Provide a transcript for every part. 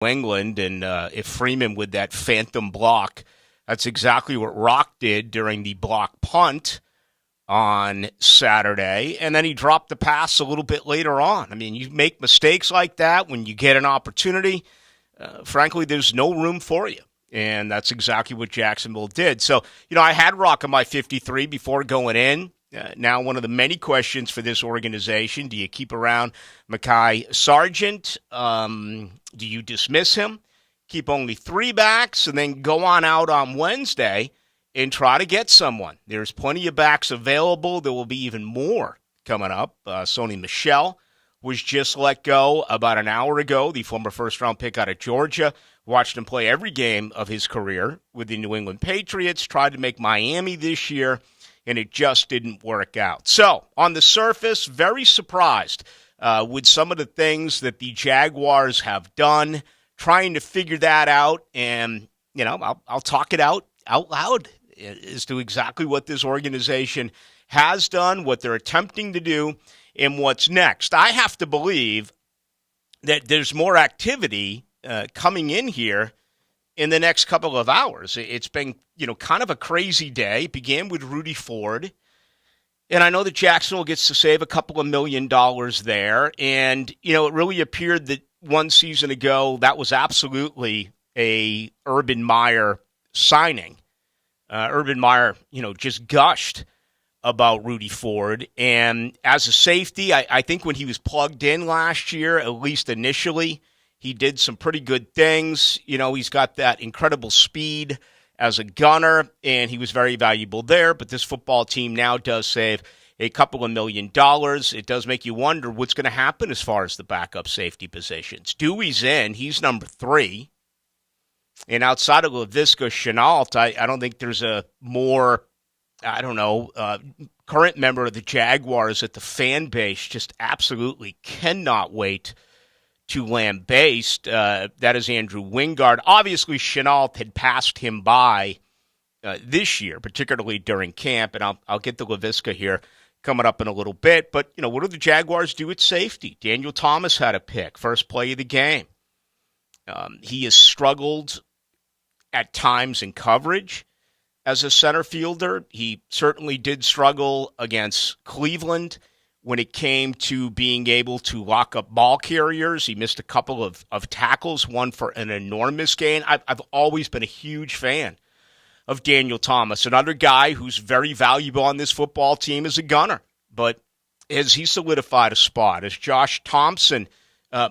New England, and if Freeman with that phantom block, that's exactly what Rock did during the block punt on Saturday, and then he dropped the pass a little bit later on. I mean, you make mistakes like that when you get an opportunity. Frankly, there's no room for you. And that's exactly what Jacksonville did. So, I had Rock on my 53 before going in. Now, one of the many questions for this organization, do you keep around Mekhi Sargent? Do you dismiss him? Keep only 3 backs and then go on out on Wednesday and try to get someone. There's plenty of backs available. There will be even more coming up. Sony Michel was just let go about an hour ago, the former first-round pick out of Georgia. Watched him play every game of his career with the New England Patriots. Tried to make Miami this year, and it just didn't work out. So, on the surface, very surprised with some of the things that the Jaguars have done, trying to figure that out, and, I'll talk it out loud as to exactly what this organization has done, what they're attempting to do, and what's next. I have to believe that there's more activity coming in here in the next couple of hours. It's been, kind of a crazy day. It began with Rudy Ford. And I know that Jacksonville gets to save a couple of $1 million there. And, it really appeared that one season ago, that was absolutely a Urban Meyer signing. Urban Meyer, just gushed about Rudy Ford. And as a safety, I think when he was plugged in last year, at least initially, he did some pretty good things. He's got that incredible speed as a gunner, and he was very valuable there. But this football team now does save a couple of $1 million. It does make you wonder what's going to happen as far as the backup safety positions. Dewey's in. He's number 3. And outside of Laviska Shenault, I don't think there's a more, current member of the Jaguars that the fan base just absolutely cannot wait to lambaste. That is Andrew Wingard. Obviously, Shenault had passed him by this year, particularly during camp, and I'll get to Laviska here coming up in a little bit. But, what do the Jaguars do at safety? Daniel Thomas had a pick, first play of the game. He has struggled at times in coverage as a center fielder. He certainly did struggle against Cleveland when it came to being able to lock up ball carriers. He missed a couple of tackles, one for an enormous gain. I've always been a huge fan of Daniel Thomas, another guy who's very valuable on this football team as a gunner. But has he solidified a spot? Has Josh Thompson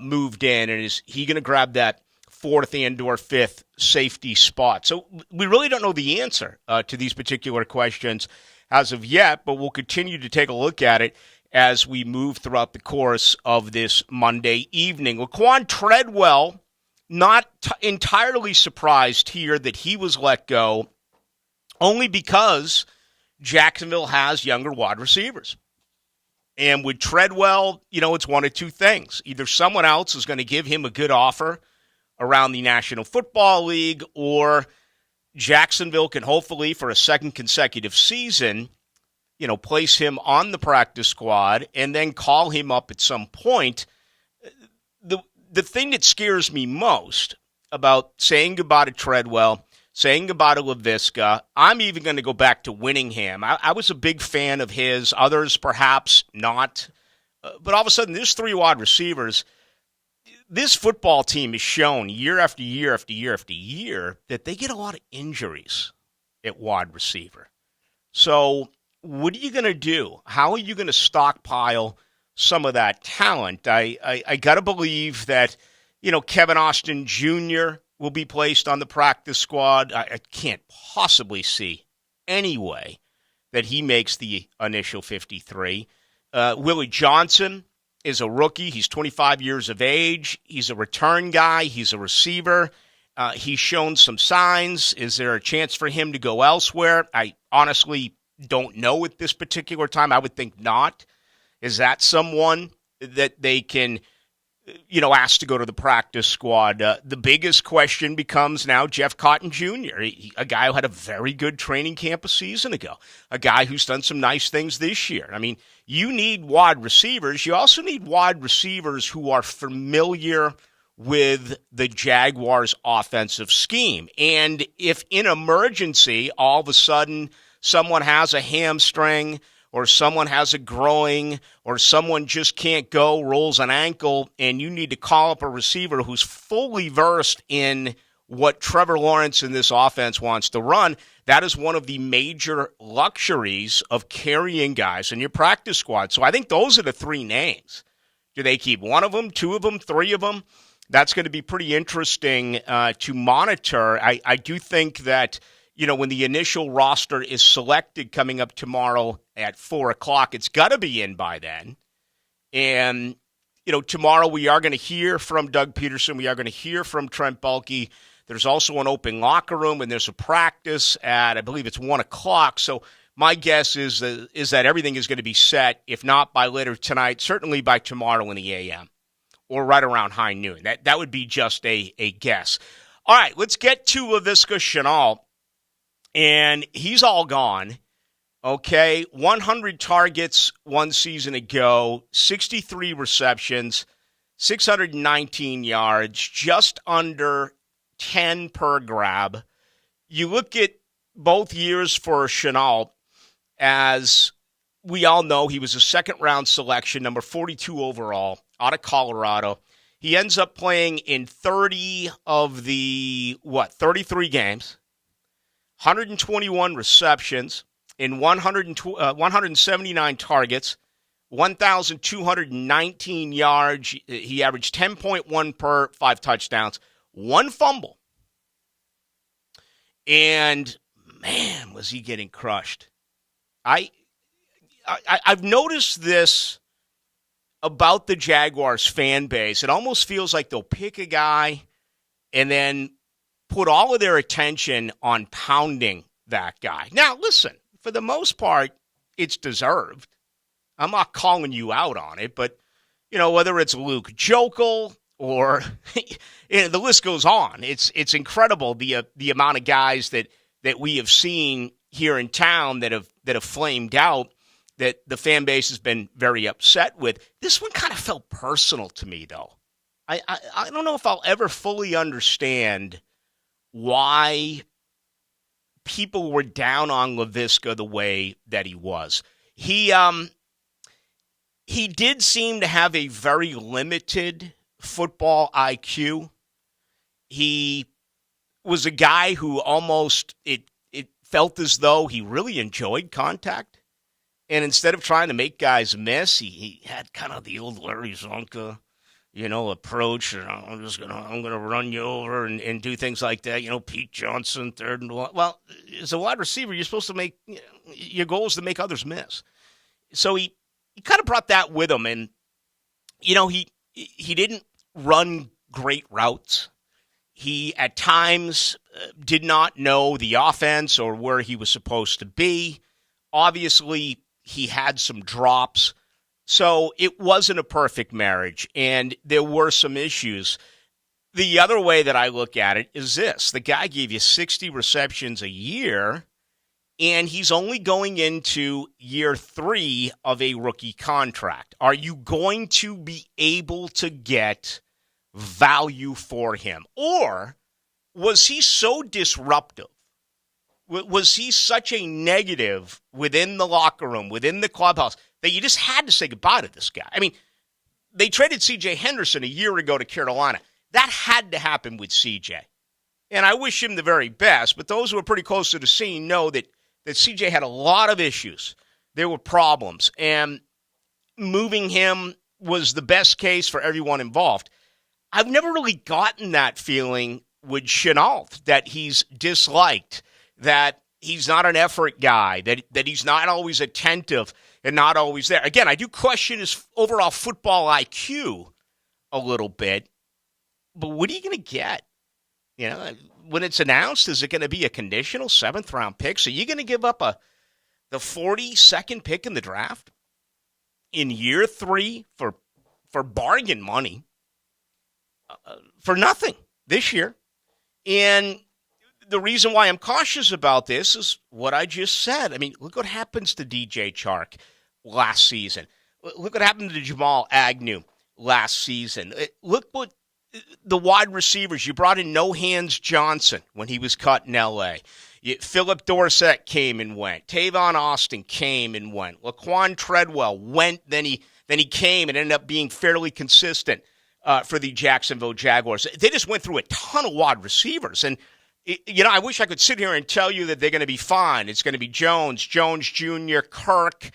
moved in, and is he going to grab that 4th and/or 5th safety spot? So we really don't know the answer to these particular questions as of yet, but we'll continue to take a look at it as we move throughout the course of this Monday evening. Laquan Treadwell, not entirely surprised here that he was let go, only because Jacksonville has younger wide receivers. And with Treadwell, it's one of two things. Either someone else is going to give him a good offer around the National Football League, or Jacksonville can hopefully, for a second consecutive season, place him on the practice squad and then call him up at some point. The thing that scares me most about saying goodbye to Treadwell, saying goodbye to Laviska, I'm even going to go back to Winningham. I was a big fan of his, others perhaps not. But all of a sudden, there's 3 wide receivers. This football team has shown year after year after year after year that they get a lot of injuries at wide receiver. So what are you going to do? How are you going to stockpile some of that talent? I got to believe that, Kevin Austin Jr. will be placed on the practice squad. I can't possibly see any way that he makes the initial 53. Willie Johnson is a rookie. He's 25 years of age. He's a return guy. He's a receiver. He's shown some signs. Is there a chance for him to go elsewhere? I honestly don't know at this particular time. I would think not. Is that someone that they can, ask to go to the practice squad? The biggest question becomes now Jeff Cotton Jr., a guy who had a very good training camp a season ago, a guy who's done some nice things this year. I mean, you need wide receivers. You also need wide receivers who are familiar with the Jaguars' offensive scheme. And if in emergency, all of a sudden someone has a hamstring or someone has a groin or someone just can't go, rolls an ankle, and you need to call up a receiver who's fully versed in what Trevor Lawrence in this offense wants to run, that is one of the major luxuries of carrying guys in your practice squad. So I think those are the three names. Do they keep one of them, two of them, three of them? That's going to be pretty interesting to monitor. I do think that, when the initial roster is selected coming up tomorrow at 4 o'clock, it's got to be in by then. And, tomorrow we are going to hear from Doug Peterson. We are going to hear from Trent Baalke. There's also an open locker room, and there's a practice at, I believe it's 1 o'clock. So my guess is that everything is going to be set, if not by later tonight, certainly by tomorrow in the a.m. or right around high noon. That would be just a guess. All right, let's get to Laviska Shenault, and he's all gone. Okay, 100 targets one season ago, 63 receptions, 619 yards, just under 10 per grab. You look at both years for Shenault, as we all know, he was a second-round selection, number 42 overall, out of Colorado. He ends up playing in 30 of the, 33 games, 121 receptions, in 179 targets, 1,219 yards. He averaged 10.1 per 5 touchdowns, 1 fumble. And, man, was he getting crushed. I've noticed this about the Jaguars fan base. It almost feels like they'll pick a guy and then put all of their attention on pounding that guy. Now, listen, for the most part, it's deserved. I'm not calling you out on it, but, whether it's Luke Jokel or the list goes on. It's incredible the amount of guys that we have seen here in town that have flamed out, that the fan base has been very upset with. This one kind of felt personal to me, though. I don't know if I'll ever fully understand why people were down on Laviska the way that he was. He did seem to have a very limited football IQ. He was a guy who almost, it felt as though he really enjoyed contact. And instead of trying to make guys miss, he had kind of the old Larry Zonka, approach. I'm gonna run you over and do things like that. Pete Johnson, third and one. Well, as a wide receiver, you're supposed to make, your goal is to make others miss. So he kind of brought that with him, and he didn't run great routes. He at times did not know the offense or where he was supposed to be. Obviously, he had some drops. So it wasn't a perfect marriage, and there were some issues. The other way that I look at it is this. The guy gave you 60 receptions a year, and he's only going into year 3 of a rookie contract. Are you going to be able to get value for him? Or was he so disruptive? Was he such a negative within the locker room, within the clubhouse, that you just had to say goodbye to this guy? I mean, they traded C.J. Henderson a year ago to Carolina. That had to happen with C.J. And I wish him the very best, but those who are pretty close to the scene know that C.J. had a lot of issues. There were problems, and moving him was the best case for everyone involved. I've never really gotten that feeling with Shenault, that he's disliked, that he's not an effort guy, that he's not always attentive and not always there. Again, I do question his overall football IQ a little bit, but what are you going to get? When it's announced, is it going to be a conditional 7th-round pick? So you're going to give up the 42nd pick in the draft in year 3 for bargain money for nothing this year? And the reason why I'm cautious about this is what I just said. I mean, look what happens to DJ Chark last season. Look what happened to Jamal Agnew last season. Look what the wide receivers, you brought in No Hands Johnson when he was cut in L.A. Philip Dorsett came and went. Tavon Austin came and went. Laquan Treadwell went, then he came and ended up being fairly consistent for the Jacksonville Jaguars. They just went through a ton of wide receivers. And, I wish I could sit here and tell you that they're going to be fine. It's going to be Jones Jr., Kirk,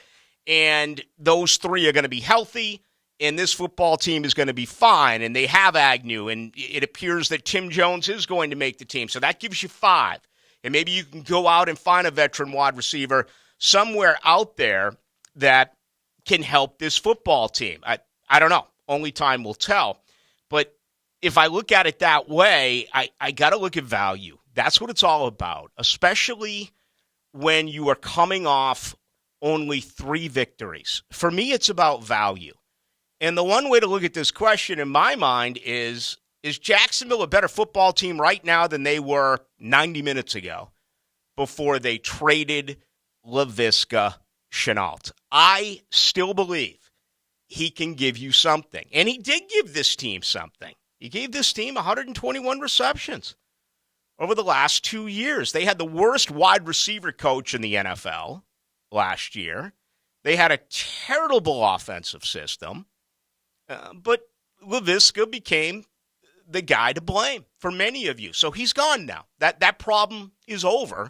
and those three are going to be healthy, and this football team is going to be fine. And they have Agnew, and it appears that Tim Jones is going to make the team. So that gives you 5. And maybe you can go out and find a veteran wide receiver somewhere out there that can help this football team. I don't know. Only time will tell. But if I look at it that way, I got to look at value. That's what it's all about, especially when you are coming off only 3 victories. For me, it's about value. And the one way to look at this question in my mind is Jacksonville a better football team right now than they were 90 minutes ago before they traded Laviska Shenault? I still believe he can give you something. And he did give this team something. He gave this team 121 receptions over the last 2 years. They had the worst wide receiver coach in the NFL last year. They had a terrible offensive system. But Laviska became the guy to blame for many of you. So he's gone now. That problem is over.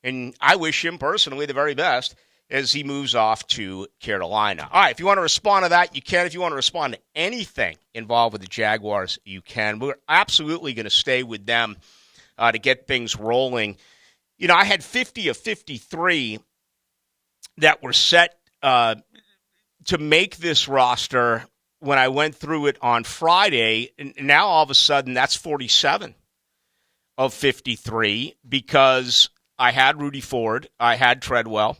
And I wish him personally the very best as he moves off to Carolina. All right, if you want to respond to that, you can. If you want to respond to anything involved with the Jaguars, you can. We're absolutely going to stay with them to get things rolling. I had 50 of 53 that were set to make this roster when I went through it on Friday. And now all of a sudden that's 47 of 53 because I had Rudy Ford, I had Treadwell,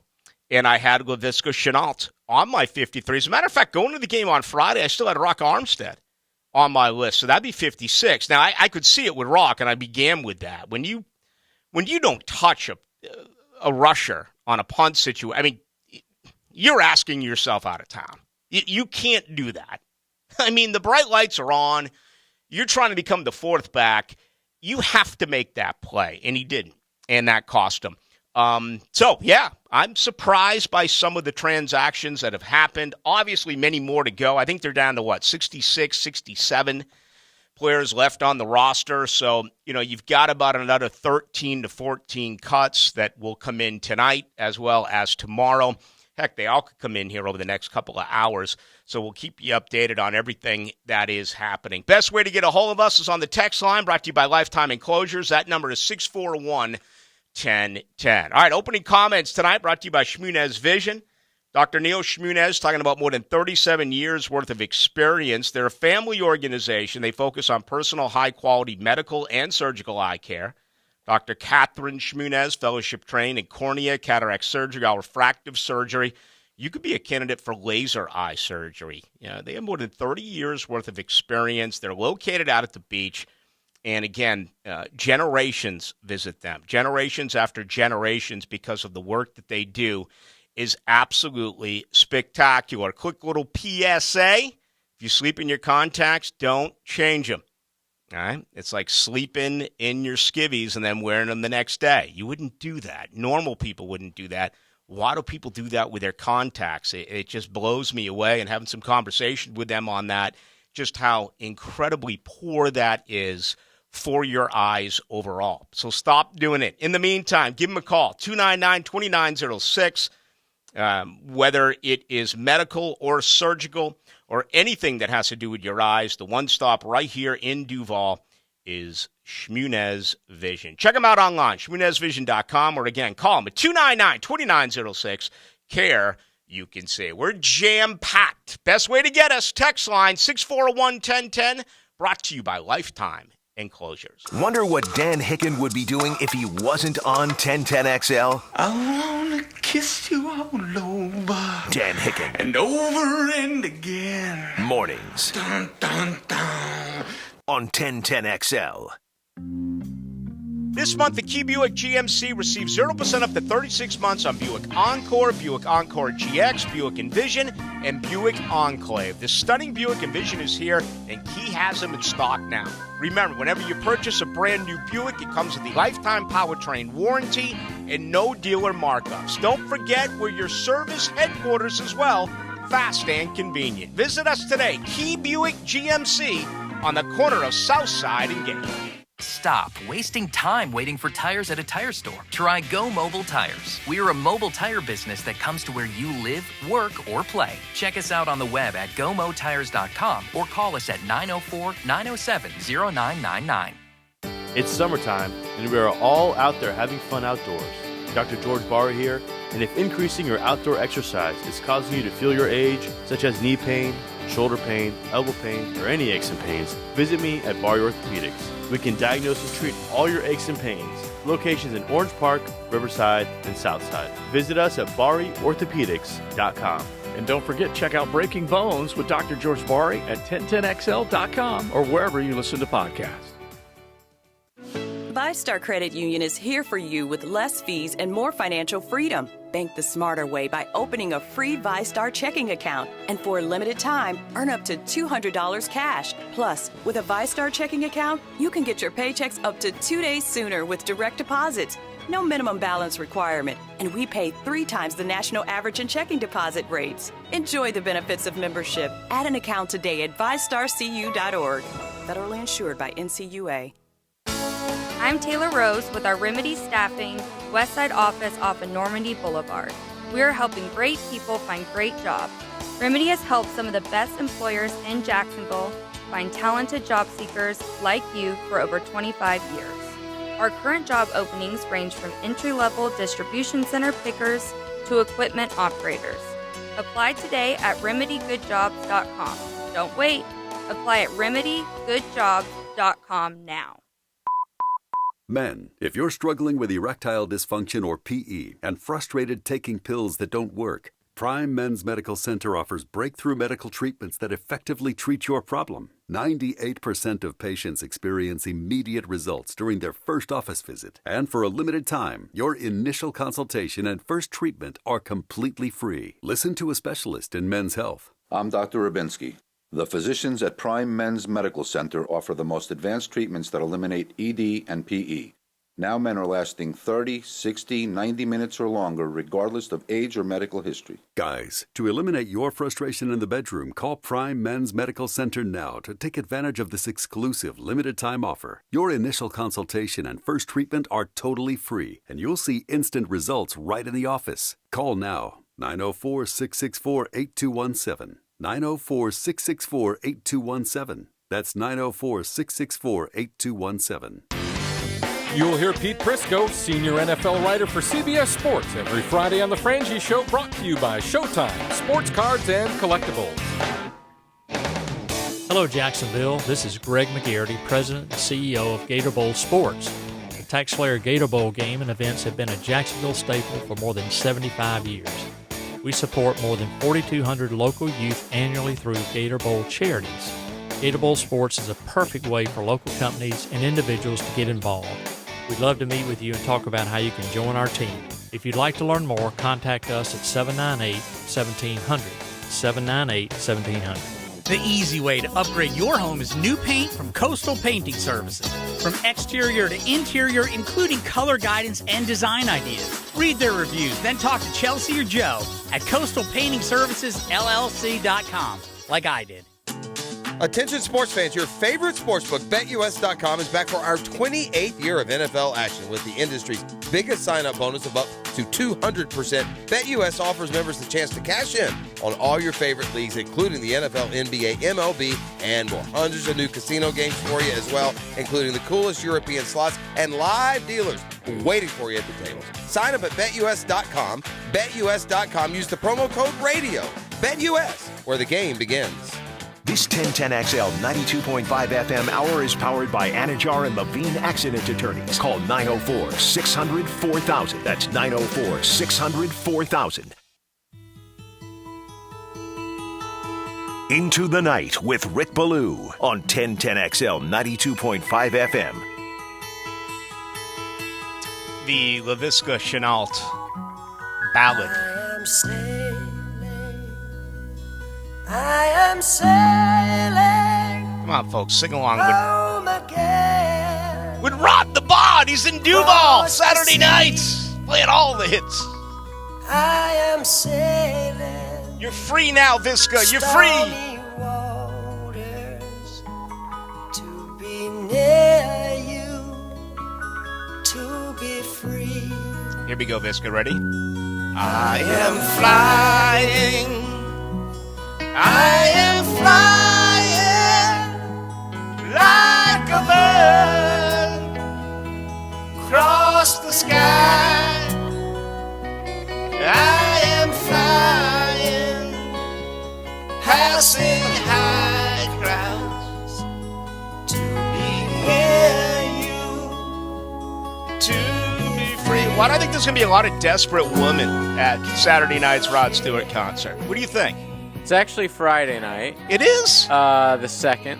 and I had Laviska Shenault on my 53. As a matter of fact, going to the game on Friday, I still had Rock Armstead on my list, so that'd be 56. Now, I could see it with Rock, and I began with that. When you don't touch a rusher on a punt situation, I mean, you're asking yourself out of town. You can't do that. I mean, the bright lights are on. You're trying to become the 4th back. You have to make that play, and he didn't, and that cost him. So, yeah, I'm surprised by some of the transactions that have happened. Obviously, many more to go. I think they're down to, 66, 67 players left on the roster. So, you've got about another 13 to 14 cuts that will come in tonight as well as tomorrow. Heck, they all could come in here over the next couple of hours. So we'll keep you updated on everything that is happening. Best way to get a hold of us is on the text line, brought to you by Lifetime Enclosures. That number is 641-1010. All right, opening comments tonight brought to you by Shmunez Vision. Dr. Neil Shmunez talking about more than 37 years worth of experience. They're a family organization. They focus on personal, high-quality medical and surgical eye care. Dr. Catherine Shmunez, fellowship trained in cornea, cataract surgery, refractive surgery. You could be a candidate for laser eye surgery. They have more than 30 years worth of experience. They're located out at the beach. And again, generations visit them. Generations after generations, because of the work that they do, is absolutely spectacular. Quick little PSA. If you sleep in your contacts, don't change them. All right? It's like sleeping in your skivvies and then wearing them the next day. You wouldn't do that. Normal people wouldn't do that. Why do people do that with their contacts? It just blows me away, and having some conversation with them on that, just how incredibly poor that is for your eyes overall. So stop doing it. In the meantime, give them a call, 299-2906. Whether it is medical or surgical or anything that has to do with your eyes, the one stop right here in Duval is Shmunez Vision. Check them out online, shmunezvision.com, or again, call them at 299-2906. Care you can see. We're jam-packed. Best way to get us, text line 641-1010, brought to you by Lifetime Enclosures. Wonder what Dan Hicken would be doing if he wasn't on 1010XL? I wanna kiss you all over. Dan Hicken. And over and again. Mornings. Dun, dun, dun. On 1010XL. This month, the Key Buick GMC receives 0% up to 36 months on Buick Encore GX, Buick Envision, and Buick Enclave. The stunning Buick Envision is here, and Key has them in stock now. Remember, whenever you purchase a brand new Buick, it comes with the lifetime powertrain warranty and no dealer markups. Don't forget, we're your service headquarters as well, fast and convenient. Visit us today, Key Buick GMC, on the corner of Southside and Gate. Stop wasting time waiting for tires at a tire store. Try Go Mobile Tires. We're a mobile tire business that comes to where you live, work, or play. Check us out on the web at gomotires.com or call us at 904-907-0999. It's summertime, and we are all out there having fun outdoors. Dr. George Barr here, and if increasing your outdoor exercise is causing you to feel your age, such as knee pain, shoulder pain, elbow pain, or any aches and pains, visit me at Barr Orthopedics. We can diagnose and treat all your aches and pains. Locations in Orange Park, Riverside, and Southside. Visit us at BarryOrthopedics.com. And don't forget, check out Breaking Bones with Dr. George Barry at 1010XL.com or wherever you listen to podcasts. VyStar Credit Union is here for you with less fees and more financial freedom. Bank the smarter way by opening a free VyStar checking account. And for a limited time, earn up to $200 cash. Plus, with a VyStar checking account, you can get your paychecks up to 2 days sooner with direct deposits. No minimum balance requirement. And we pay 3 times the national average in checking deposit rates. Enjoy the benefits of membership. Add an account today at VyStarCU.org. Federally insured by NCUA. I'm Taylor Rose with our Remedy Staffing Westside office off of Normandy Boulevard. We are helping great people find great jobs. Remedy has helped some of the best employers in Jacksonville find talented job seekers like you for over 25 years. Our current job openings range from entry-level distribution center pickers to equipment operators. Apply today at remedygoodjobs.com. Don't wait. Apply at remedygoodjobs.com now. Men, if you're struggling with erectile dysfunction or PE and frustrated taking pills that don't work, Prime Men's Medical Center offers breakthrough medical treatments that effectively treat your problem. 98% of patients experience immediate results during their first office visit. And for a limited time, your initial consultation and first treatment are completely free. Listen to a specialist in men's health. I'm Dr. Rubinski. The physicians at Prime Men's Medical Center offer the most advanced treatments that eliminate ED and PE. Now men are lasting 30, 60, 90 minutes or longer, regardless of age or medical history. Guys, to eliminate your frustration in the bedroom, call Prime Men's Medical Center now to take advantage of this exclusive limited-time offer. Your initial consultation and first treatment are totally free, and you'll see instant results right in the office. Call now, 904-664-8217. 904-664-8217. That's 904-664-8217. You'll hear Pete Prisco, senior NFL writer for CBS Sports, every Friday on The Frangie Show, brought to you by Showtime, Sports Cards and Collectibles. Hello, Jacksonville. This is Greg McGarity, President and CEO of Gator Bowl Sports. The Tax Slayer Gator Bowl game and events have been a Jacksonville staple for more than 75 years. We support more than 4,200 local youth annually through Gator Bowl charities. Gator Bowl Sports is a perfect way for local companies and individuals to get involved. We'd love to meet with you and talk about how you can join our team. If you'd like to learn more, contact us at 798-1700. 798-1700. The easy way to upgrade your home is new paint from Coastal Painting Services. From exterior to interior, including color guidance and design ideas. Read their reviews, then talk to Chelsea or Joe at CoastalPaintingServicesLLC.com, like I did. Attention sports fans, your favorite sportsbook, BetUS.com, is back for our 28th year of NFL action with the industry's biggest sign-up bonus of up to 200%. BetUS offers members the chance to cash in on all your favorite leagues, including the NFL, NBA, MLB, and more. Hundreds of new casino games for you as well, including the coolest European slots and live dealers waiting for you at the tables. Sign up at BetUS.com. BetUS.com. Use the promo code RADIO. BetUS, where the game begins. This 1010XL 92.5 FM hour is powered by Anajar and Levine Accident Attorneys. Call 904-600-4000. That's 904-600-4000. Into the Night with Rick Ballou on 1010XL 92.5 FM. the LaVisca Chenault ballad. I am sailing. Come on, folks, sing along with Rod the Bod. He's in Duval Saturday nights, playing all the hits. I am sailing. You're free now, Visca. You're free. Waters to be near you, to be free. Here we go, Visca. Ready? I am flying. I am flying like a bird across the sky. I am flying, passing high clouds to be near you, to be free. Why do I think there's going to be a lot of desperate women at Saturday night's Rod Stewart concert? What do you think? It's actually Friday night. It is? The 2nd.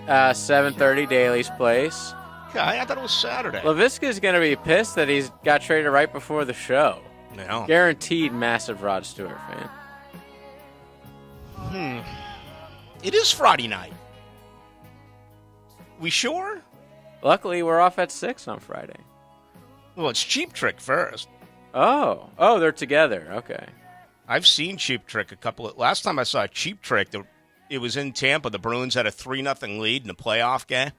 7:30, Daly's Place. Okay, I thought it was Saturday. LaVisca's going to be pissed that he's got traded right before the show. No. Guaranteed massive Rod Stewart fan. It is Friday night. We sure? Luckily, we're off at 6 on Friday. Well, it's Cheap Trick first. Oh, they're together. Okay. I've seen Cheap Trick last time I saw Cheap Trick, it was in Tampa. The Bruins had a 3-0 lead in a playoff game.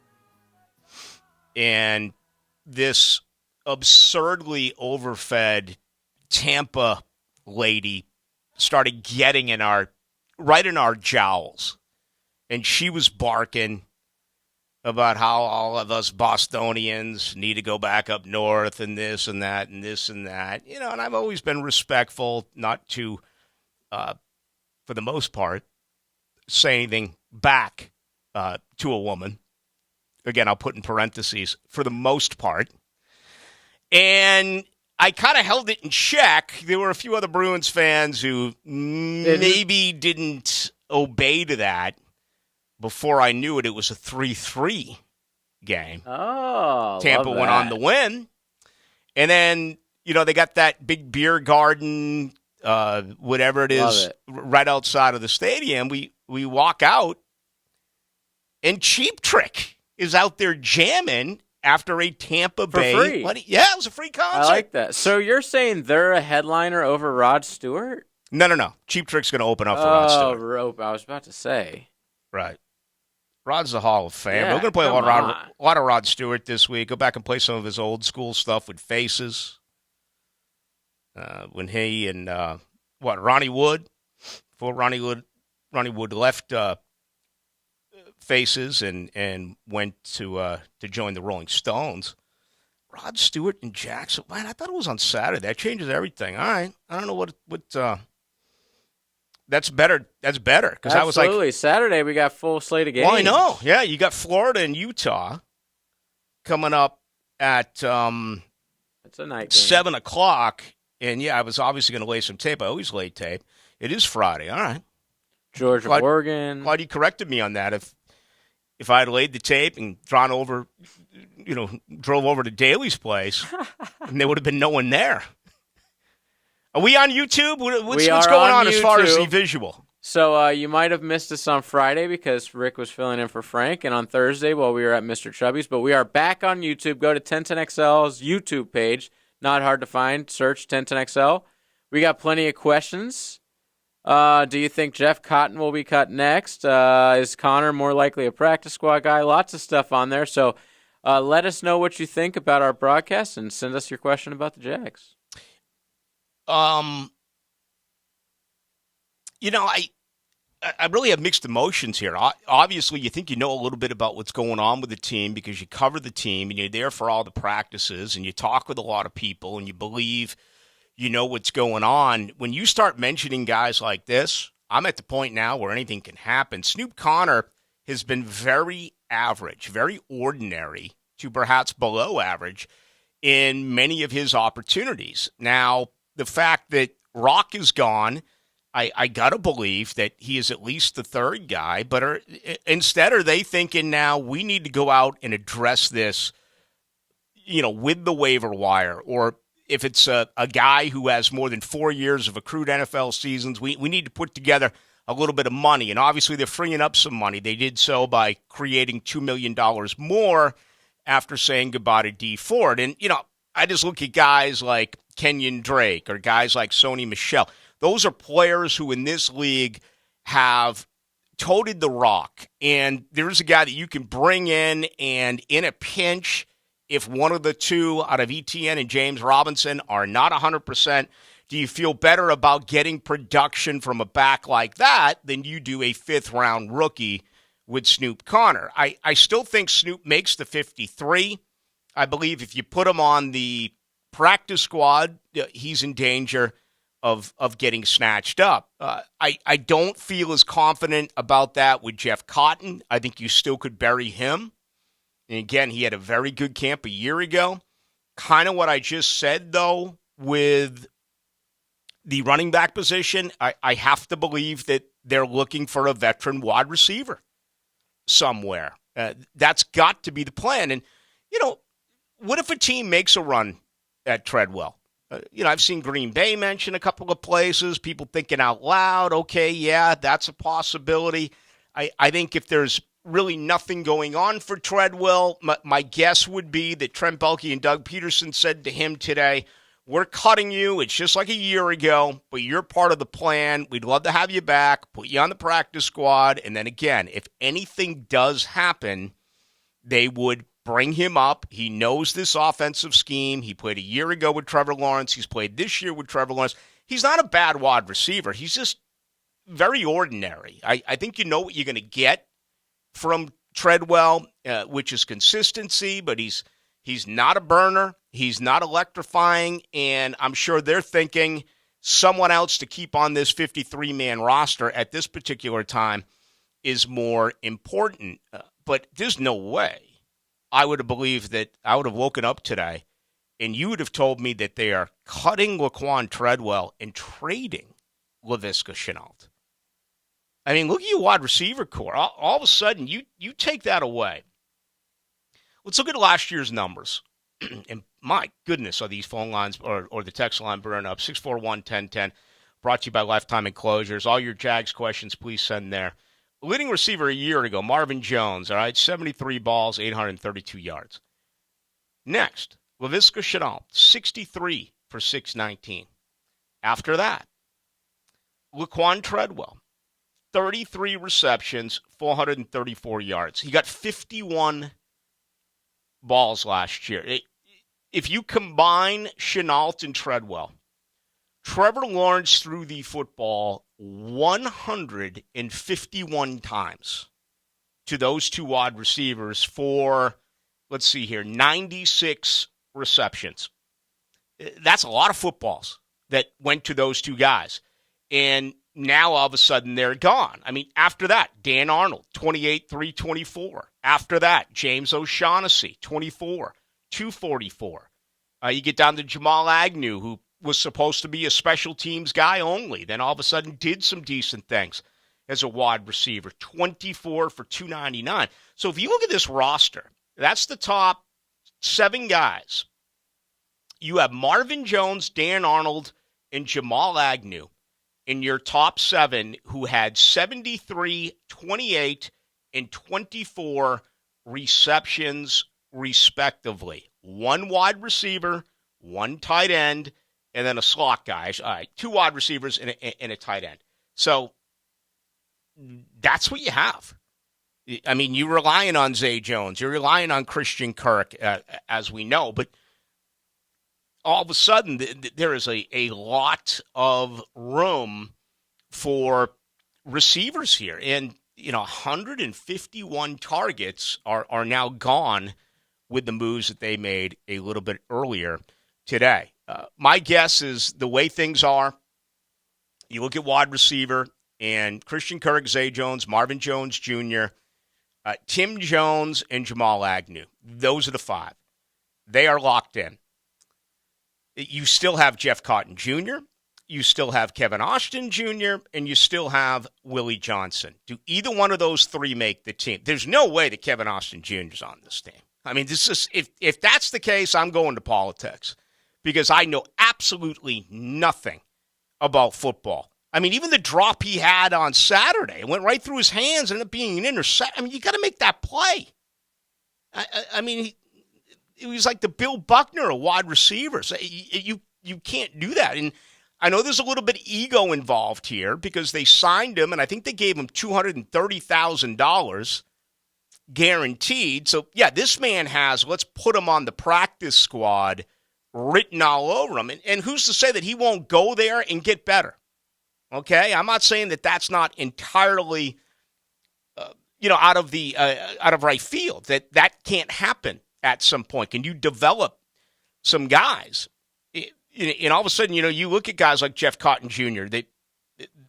And this absurdly overfed Tampa lady started getting right in our jowls. And she was barking about how all of us Bostonians need to go back up north and this and that and this and that. You know, and I've always been respectful not to, for the most part, say anything back to a woman. Again, I'll put in parentheses, for the most part. And I kind of held it in check. There were a few other Bruins fans who maybe didn't obey to that. Before I knew it, it was a 3-3 game. Oh, Tampa went on the win. And then, they got that big beer garden, whatever it is, right outside of the stadium. We walk out, and Cheap Trick is out there jamming after a Tampa Bay. Free. Yeah, it was a free concert. I like that. So you're saying they're a headliner over Rod Stewart? No. Cheap Trick's going to open up for Rod Stewart. Oh, I was about to say. Right. Rod's the Hall of Fame. Yeah, we're going to play a lot of Rod Stewart this week. Go back and play some of his old school stuff with Faces. When he and, Ronnie Wood, before Ronnie Wood left Faces and went to join the Rolling Stones. Rod Stewart and Jackson. Man, I thought it was on Saturday. That changes everything. All right. I don't know what that's better. That's better. Because I was like, absolutely. Saturday we got full slate of games. Well, I know. Yeah, you got Florida and Utah coming up at it's a night game. 7 o'clock. And yeah, I was obviously going to lay some tape. I always lay tape. It is Friday. All right. Georgia, Oregon. Glad you corrected me on that. If I had laid the tape and drove over to Daly's place, and there would have been no one there. Are we on YouTube? What's going on as far as the visual? So you might have missed us on Friday because Rick was filling in for Frank, and on Thursday while we were at Mr. Chubby's. But we are back on YouTube. Go to 1010XL's YouTube page. Not hard to find. Search 1010XL. We got plenty of questions. Do you think Jeff Cotton will be cut next? Is Connor more likely a practice squad guy? Lots of stuff on there. So let us know what you think about our broadcast and send us your question about the Jags. I really have mixed emotions here. Obviously, you think you know a little bit about what's going on with the team because you cover the team and you're there for all the practices and you talk with a lot of people and you believe you know what's going on. When you start mentioning guys like this, I'm at the point now where anything can happen. Snoop Connor has been very average, very ordinary to perhaps below average in many of his opportunities. Now, the fact that Rock is gone, I got to believe that he is at least the third guy, but instead are they thinking now we need to go out and address this with the waiver wire, or if it's a guy who has more than 4 years of accrued NFL seasons, we need to put together a little bit of money. And obviously they're freeing up some money. They did so by creating $2 million more after saying goodbye to Dee Ford. And, I just look at guys like Kenyon Drake or guys like Sony Michel. Those are players who in this league have toted the rock. And there's a guy that you can bring in, and in a pinch, if one of the two out of ETN and James Robinson are not 100%, do you feel better about getting production from a back like that than you do a fifth-round rookie with Snoop Connor? I still think Snoop makes the 53. I believe if you put him on the practice squad, he's in danger of getting snatched up. I don't feel as confident about that with Jeff Cotton. I think you still could bury him. And again, he had a very good camp a year ago. Kind of what I just said, though, with the running back position, I have to believe that they're looking for a veteran wide receiver somewhere. That's got to be the plan. And, what if a team makes a run at Treadwell? I've seen Green Bay mention a couple of places, people thinking out loud, okay, yeah, that's a possibility. I think if there's really nothing going on for Treadwell, my guess would be that Trent Baalke and Doug Peterson said to him today, we're cutting you. It's just like a year ago, but you're part of the plan. We'd love to have you back, put you on the practice squad. And then again, if anything does happen, they would bring him up. He knows this offensive scheme. He played a year ago with Trevor Lawrence. He's played this year with Trevor Lawrence. He's not a bad wide receiver. He's just very ordinary. I think you know what you're going to get from Treadwell, which is consistency, but he's not a burner. He's not electrifying, and I'm sure they're thinking someone else to keep on this 53-man roster at this particular time is more important. But there's no way I would have believed that I would have woken up today and you would have told me that they are cutting Laquan Treadwell and trading Laviska Shenault. I mean, look at your wide receiver core. All of a sudden, you take that away. Let's look at last year's numbers. And my goodness, are these phone lines or the text line burn up? 641-1010, brought to you by Lifetime Enclosures. All your Jags questions, please send there. Leading receiver a year ago, Marvin Jones, all right, 73 balls, 832 yards. Next, Laviska Shenault, 63 for 619. After that, Laquan Treadwell, 33 receptions, 434 yards. He got 51 balls last year. If you combine Shenault and Treadwell, Trevor Lawrence threw the football 151 times to those two wide receivers for, 96 receptions. That's a lot of footballs that went to those two guys. And now all of a sudden they're gone. I mean, after that, Dan Arnold, 28, 324. After that, James O'Shaughnessy, 24, 244. You get down to Jamal Agnew, who was supposed to be a special teams guy only, then all of a sudden did some decent things as a wide receiver, 24 for 299. So if you look at this roster, that's the top 7 guys. You have Marvin Jones, Dan Arnold, and Jamal Agnew in your top 7 who had 73, 28, and 24 receptions respectively. 1 wide receiver, 1 tight end, and then a slot guy. All right, 2 wide receivers and a tight end. So that's what you have. I mean, you're relying on Zay Jones. You're relying on Christian Kirk, as we know. But all of a sudden, there is a lot of room for receivers here. And, 151 targets are now gone with the moves that they made a little bit earlier today. My guess is the way things are, you look at wide receiver and Christian Kirk, Zay Jones, Marvin Jones Jr., Tim Jones, and Jamal Agnew. Those are the 5. They are locked in. You still have Jeff Cotton Jr., you still have Kevin Austin Jr., and you still have Willie Johnson. Do either one of those 3 make the team? There's no way that Kevin Austin Jr. is on this team. I mean, this is if that's the case, I'm going to politics because I know absolutely nothing about football. I mean, even the drop he had on Saturday, it went right through his hands and ended up being an interception. I mean, you got to make that play. I mean, it was like the Bill Buckner of wide receivers. You can't do that. And I know there's a little bit of ego involved here because they signed him, and I think they gave him $230,000 guaranteed. So, yeah, this man has, let's put him on the practice squad written all over him. And who's to say that he won't go there and get better? Okay? I'm not saying that that's not entirely, out of right field, that can't happen at some point. Can you develop some guys? And all of a sudden, you look at guys like Jeff Cotton Jr.,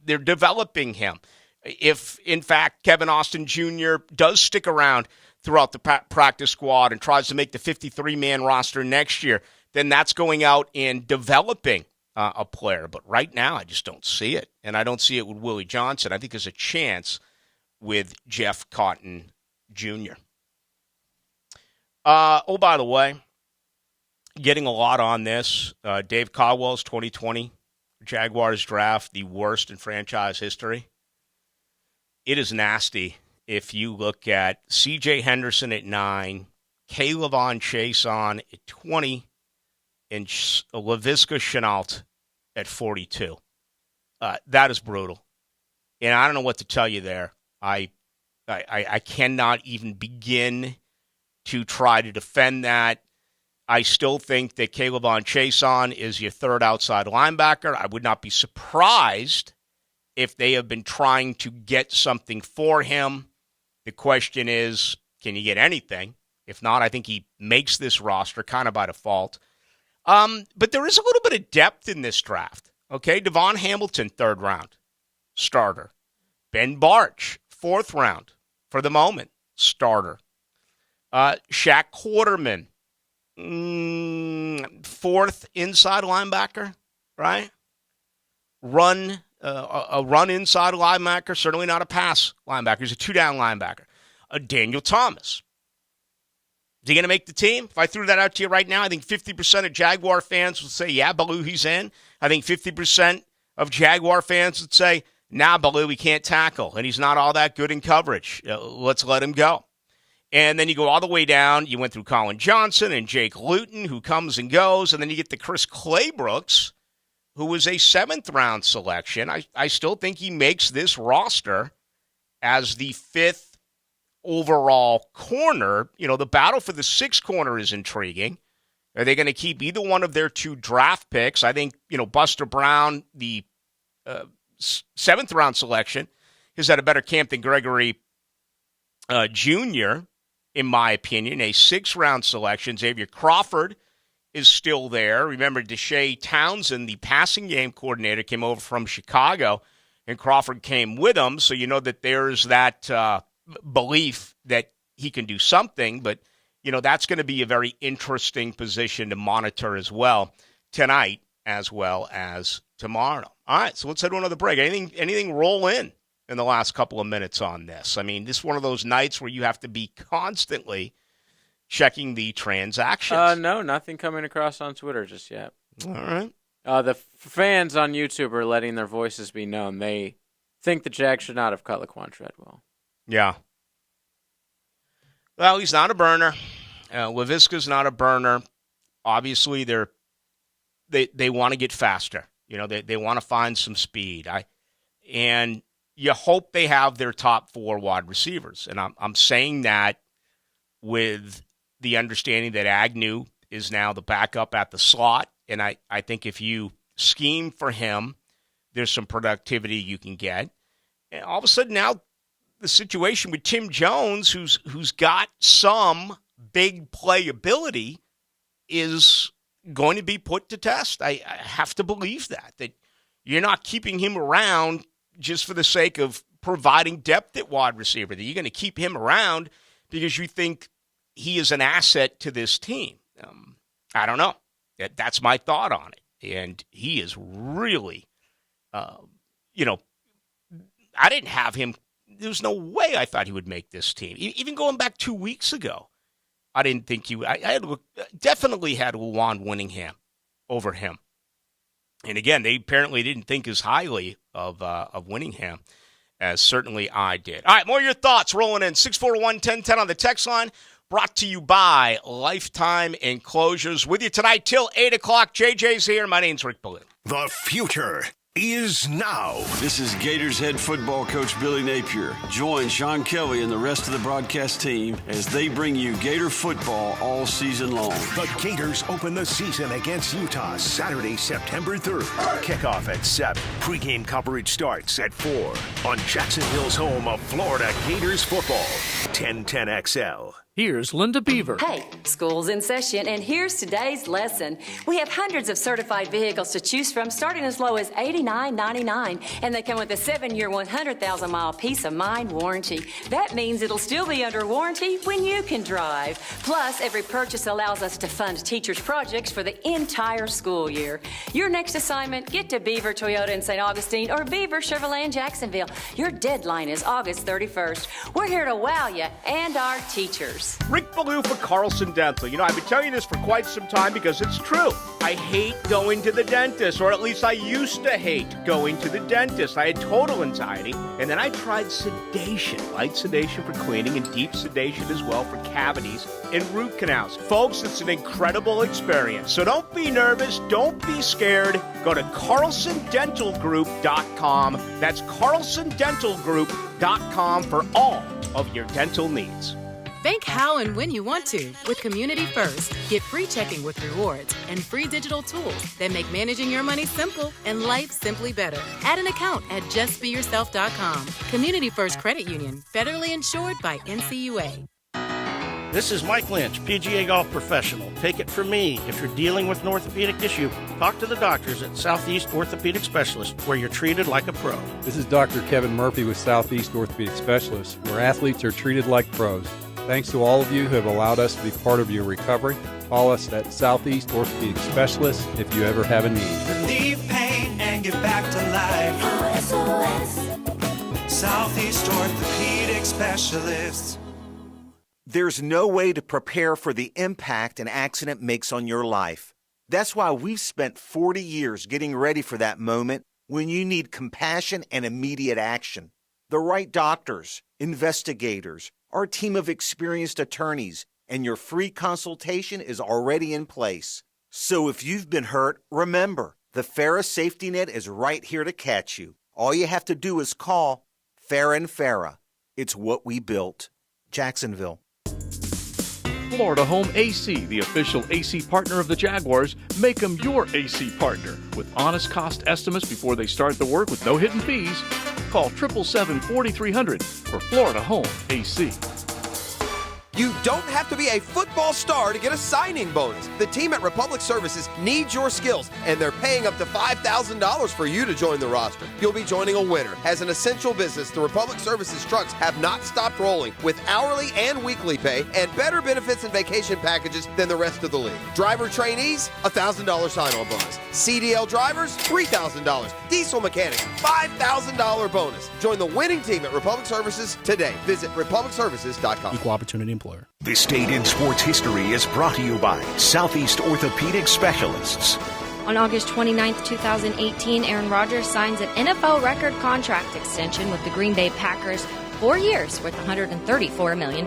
they're developing him. If, in fact, Kevin Austin Jr. does stick around throughout the practice squad and tries to make the 53-man roster next year, then that's going out and developing a player. But right now, I just don't see it. And I don't see it with Willie Johnson. I think there's a chance with Jeff Cotton Jr. By the way, getting a lot on this, Dave Caldwell's 2020 Jaguars draft, the worst in franchise history. It is nasty if you look at C.J. Henderson at 9, K'Lavon Chaisson at 20, and Laviska Shenault at 42. That is brutal. And I don't know what to tell you there. I cannot even begin to try to defend that. I still think that K'Lavon Chaisson is your third outside linebacker. I would not be surprised if they have been trying to get something for him. The question is, can you get anything? If not, I think he makes this roster kind of by default. But there is a little bit of depth in this draft. Okay, Devon Hamilton, 3rd round, starter. Ben Barch, 4th round, for the moment, starter. Shaq Quarterman, 4th inside linebacker, right? A run inside linebacker, certainly not a pass linebacker. He's a 2-down linebacker. Daniel Thomas. Is he going to make the team? If I threw that out to you right now, I think 50% of Jaguar fans would say, yeah, Ballou, he's in. I think 50% of Jaguar fans would say, nah, Ballou, he can't tackle, and he's not all that good in coverage. Let's let him go. And then you go all the way down. You went through Colin Johnson and Jake Luton, who comes and goes, and then you get the Chris Claybrooks, who was a 7th-round selection. I still think he makes this roster as the 5th overall corner. The battle for the 6th corner is intriguing. Are they going to keep either one of their 2 draft picks? I think, Buster Brown, the 7th-round selection, has had a better camp than Gregory Jr., in my opinion. A 6th-round selection. Xavier Crawford is still there. Remember, Deshae Townsend, the passing game coordinator, came over from Chicago, and Crawford came with him. So you know that there's that belief that he can do something. But, that's going to be a very interesting position to monitor as well tonight as well as tomorrow. All right, so let's head to another break. Anything roll in the last couple of minutes on this? I mean, this is one of those nights where you have to be constantly checking the transactions. No, nothing coming across on Twitter just yet. All right. The fans on YouTube are letting their voices be known. They think the Jags should not have cut Laquan Treadwell. Yeah. Well, he's not a burner. Laviska's not a burner. Obviously, they want to get faster. They want to find some speed. And you hope they have their top 4 wide receivers. And I'm saying that with the understanding that Agnew is now the backup at the slot. And I think if you scheme for him, there's some productivity you can get. And all of a sudden now the situation with Tim Jones, who's got some big playability, is going to be put to test. I have to believe that you're not keeping him around just for the sake of providing depth at wide receiver, that you're going to keep him around because you think he is an asset to this team. I don't know. That's my thought on it. And he is really, I didn't have him. There's no way I thought he would make this team. Even going back 2 weeks ago, I didn't think I definitely had Luan Winningham over him. And again, they apparently didn't think as highly of Winningham as certainly I did. All right, more of your thoughts rolling in. 641-1010 on the text line. Brought to you by Lifetime Enclosures. With you tonight till 8 o'clock. JJ's here. My name's Rick Ballou. The future is now. This is Gators head football coach Billy Napier. Join Sean Kelly and the rest of the broadcast team as they bring you Gator football all season long. The Gators open the season against Utah Saturday, September 3rd. Kickoff at 7. Pre-game coverage starts at 4 on Jacksonville's home of Florida Gators football. 1010XL. Here's Linda Beaver. Hey, school's in session, and here's today's lesson. We have hundreds of certified vehicles to choose from, starting as low as $89.99, and they come with a 7-year, 100,000-mile peace of mind warranty. That means it'll still be under warranty when you can drive. Plus, every purchase allows us to fund teachers' projects for the entire school year. Your next assignment, get to Beaver Toyota in St. Augustine or Beaver Chevrolet in Jacksonville. Your deadline is August 31st. We're here to wow you and our teachers. Rick Ballou for Carlson Dental. You know, I've been telling you this for quite some time because it's true. I hate going to the dentist, or at least I used to hate going to the dentist. I had total anxiety, and then I tried sedation, light sedation for cleaning and deep sedation as well for cavities and root canals. Folks, it's an incredible experience. So don't be nervous. Don't be scared. Go to CarlsonDentalGroup.com. That's CarlsonDentalGroup.com for all of your dental needs. Bank how and when you want to with Community First. Get free checking with rewards and free digital tools that make managing your money simple and life simply better. Add an account at justbeyourself.com. Community First Credit Union, federally insured by NCUA. This is Mike Lynch, PGA Golf Professional. Take it from me, if you're dealing with an orthopedic issue, talk to the doctors at Southeast Orthopedic Specialists, where you're treated like a pro. This is Dr. Kevin Murphy with Southeast Orthopedic Specialists, where athletes are treated like pros. Thanks to all of you who have allowed us to be part of your recovery. Call us at Southeast Orthopedic Specialists if you ever have a need. Relieve pain and get back to life. SOS. Southeast Orthopedic Specialists. There's no way to prepare for the impact an accident makes on your life. That's why we've spent 40 years getting ready for that moment when you need compassion and immediate action. The right doctors, investigators, our team of experienced attorneys, and your free consultation is already in place. So if you've been hurt, remember, the FARA safety net is right here to catch you. All you have to do is call FARA and FARA. It's what we built. Jacksonville. Florida Home AC, the official AC partner of the Jaguars. Make them your AC partner. With honest cost estimates before they start the work with no hidden fees. Call 777-4300 for Florida Home AC. You don't have to be a football star to get a signing bonus. The team at Republic Services needs your skills, and they're paying up to $5,000 for you to join the roster. You'll be joining a winner. As an essential business, the Republic Services trucks have not stopped rolling with hourly and weekly pay and better benefits and vacation packages than the rest of the league. Driver trainees, $1,000 sign-on bonus. CDL drivers, $3,000. Diesel mechanics, $5,000 bonus. Join the winning team at Republic Services today. Visit republicservices.com. Equal opportunity employer. This Date in Sports History is brought to you by Southeast Orthopedic Specialists. On August 29, 2018, Aaron Rodgers signs an NFL record contract extension with the Green Bay Packers, 4 years worth $134 million.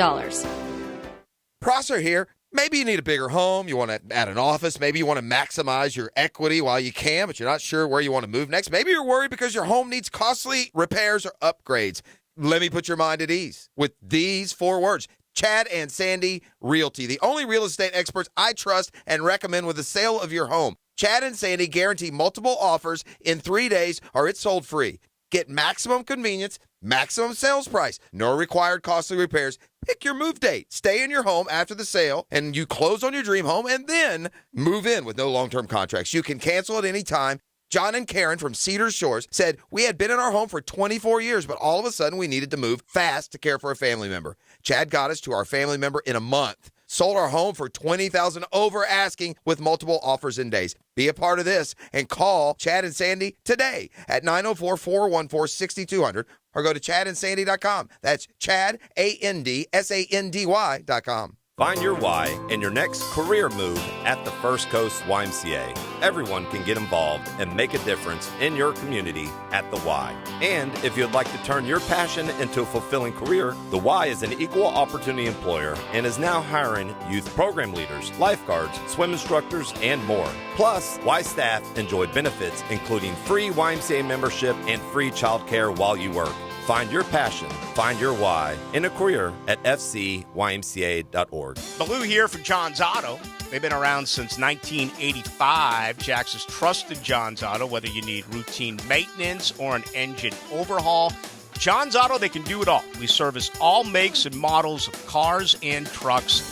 Prosser here. Maybe you need a bigger home, you want to add an office, maybe you want to maximize your equity while you can, but you're not sure where you want to move next. Maybe you're worried because your home needs costly repairs or upgrades. Let me put your mind at ease with these 4 words. Chad and Sandy Realty, the only real estate experts I trust and recommend with the sale of your home. Chad and Sandy guarantee multiple offers in 3 days or it's sold free. Get maximum convenience, maximum sales price, no required costly repairs. Pick your move date. Stay in your home after the sale, and you close on your dream home, and then move in with no long-term contracts. You can cancel at any time. John and Karen from Cedar Shores said, we had been in our home for 24 years, but all of a sudden we needed to move fast to care for a family member. Chad got us to our family member in a month. Sold our home for $20,000 over asking with multiple offers in days. Be a part of this and call Chad and Sandy today at 904-414-6200 or go to chadandsandy.com. That's Chad, ANDSANDY.com. Find your why in your next career move at the First Coast YMCA. Everyone can get involved and make a difference in your community at the Y. And if you'd like to turn your passion into a fulfilling career, the Y is an equal opportunity employer and is now hiring youth program leaders, lifeguards, swim instructors, and more. Plus, Y staff enjoy benefits including free YMCA membership and free childcare while you work. Find your passion, find your why in a career at fcymca.org. Ballou here for John's Auto. They've been around since 1985. Jax has trusted John's Auto, whether you need routine maintenance or an engine overhaul. John's Auto, they can do it all. We service all makes and models of cars and trucks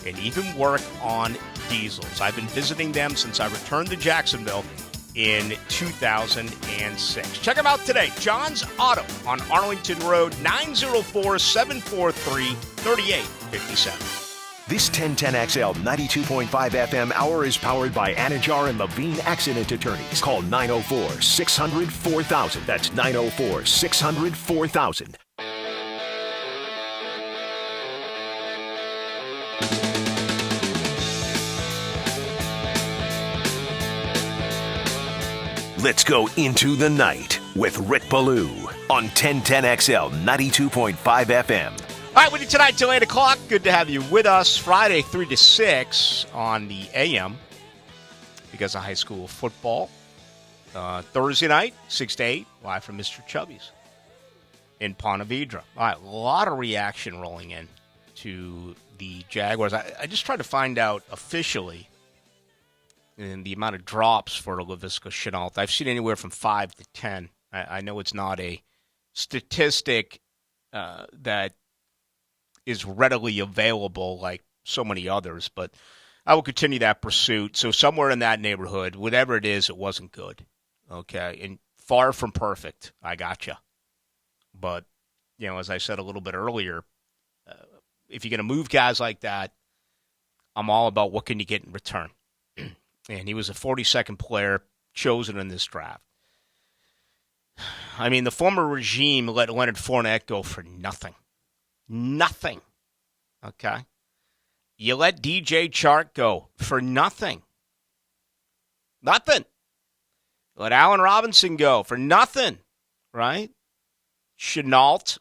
and even work on diesels. I've been visiting them since I returned to Jacksonville in 2006. Check them out today. John's Auto on Arlington Road, 904-743-3857. This 1010XL 92.5 FM hour is powered by Anajar and Levine Accident Attorneys. Call 904-600-4000. That's 904-600-4000. Let's go into the night with Rick Ballou on 1010XL 92.5 FM. All right, with you tonight till 8 o'clock. Good to have you with us. Friday, 3 to 6 on the AM because of high school football. Thursday night, 6 to 8, live from Mr. Chubby's in Ponte Vedra. All right, a lot of reaction rolling in to the Jaguars. I just tried to find out officially and the amount of drops for Laviska Shenault. I've seen anywhere from 5 to 10. I know it's not a statistic that is readily available like so many others, but I will continue that pursuit. So somewhere in that neighborhood, whatever it is, it wasn't good. Okay, and far from perfect. I gotcha. But, you know, as I said a little bit earlier, if you're going to move guys like that, I'm all about what can you get in return. And he was a 42nd player chosen in this draft. I mean, the former regime let Leonard Fournette go for nothing. Nothing. Okay? You let DJ Chark go for nothing. Nothing. Let Allen Robinson go for nothing. Right? Shenault,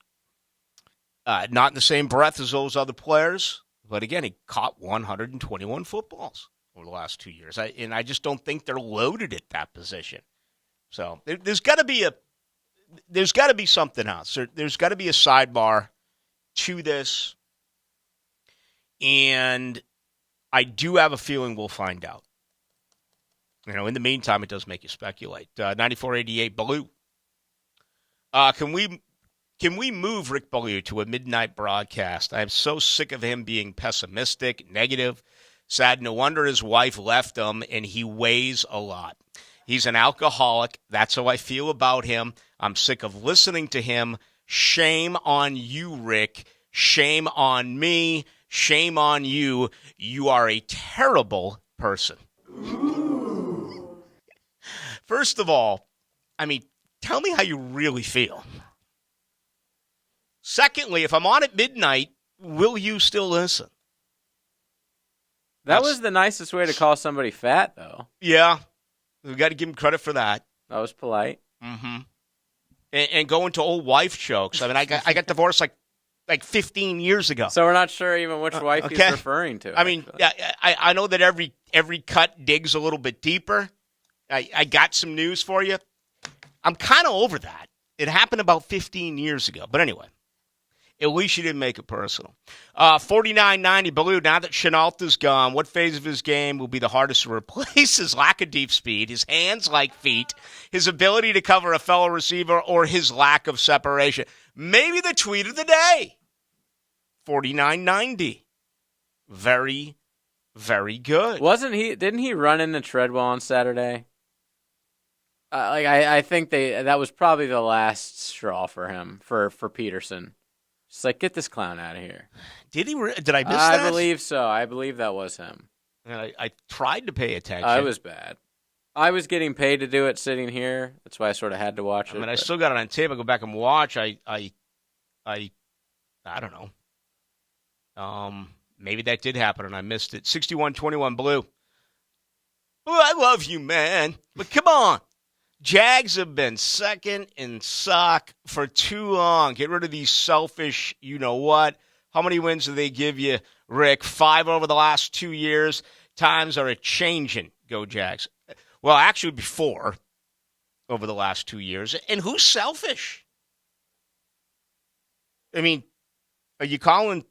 not in the same breath as those other players. But again, he caught 121 footballs over the last 2 years. I just don't think they're loaded at that position. So there's got to be something else. There's got to be a sidebar to this. And I do have a feeling we'll find out. You know, in the meantime, it does make you speculate. 9488 Ballou. Can we move Rick Ballou to a midnight broadcast? I'm so sick of him being pessimistic, negative. Sad, no wonder his wife left him, and he weighs a lot. He's an alcoholic. That's how I feel about him. I'm sick of listening to him. Shame on you, Rick. Shame on me. Shame on you. You are a terrible person. First of all, I mean, tell me how you really feel. Secondly, if I'm on at midnight, will you still listen? That was the nicest way to call somebody fat, though. Yeah. We've got to give him credit for that. That was polite. Mm-hmm. And go into old wife jokes. I mean, I got divorced like 15 years ago. So we're not sure even which wife he's referring to. I mean, I know that every cut digs a little bit deeper. I got some news for you. I'm kind of over that. It happened about 15 years ago. But anyway. At least you didn't make it personal. 49.90 Ballou. Now that Shenault is gone, what phase of his game will be the hardest to replace? His lack of deep speed, his hands like feet, his ability to cover a fellow receiver, or his lack of separation? Maybe the tweet of the day. 49.90. Very, very good. Didn't he run into Treadwell on Saturday? I think that was probably the last straw for him, for Peterson. Just like, get this clown out of here. Did I miss that? I believe so. I believe that was him. And I tried to pay attention. It was bad. I was getting paid to do it sitting here. That's why I sort of had to watch it. I mean, I still got it on tape. I go back and watch. I don't know. Maybe that did happen and I missed it. 61-21 Blue. Oh, I love you, man. But come on. Jags have been second in suck for too long. Get rid of these selfish, you know what. How many wins do they give you, Rick? 5 over the last 2 years. Times are a-changing. Go Jags. Well, actually, before over the last 2 years. And who's selfish? I mean, are you calling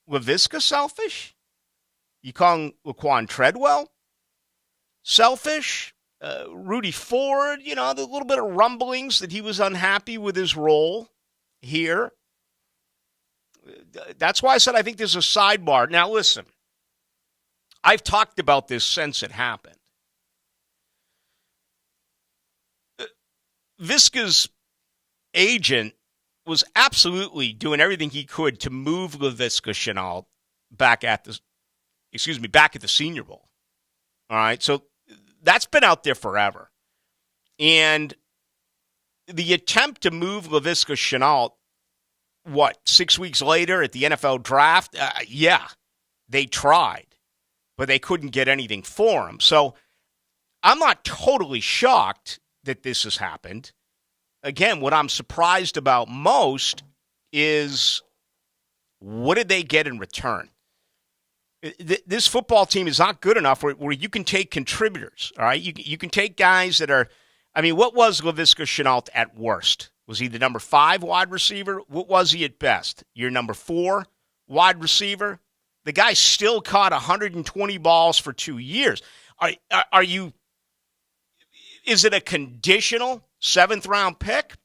LaVisca selfish? You calling Laquan Treadwell selfish? Rudy Ford, the little bit of rumblings that he was unhappy with his role here. That's why I said I think there's a sidebar. Now, listen, I've talked about this since it happened. Visca's agent was absolutely doing everything he could to move LaVisca Chenault back at the Senior Bowl. All right, so that's been out there forever. And the attempt to move LaVisca Chenault, 6 weeks later at the NFL draft? Yeah, they tried, but they couldn't get anything for him. So I'm not totally shocked that this has happened. Again, what I'm surprised about most is what did they get in return? This football team is not good enough where you can take contributors, all right? You can take guys that are, what was LaVisca Chenault at worst? Was he the number 5 wide receiver? What was he at best? Your number 4 wide receiver? The guy still caught 120 balls for 2 years. Is it a conditional 7th-round pick?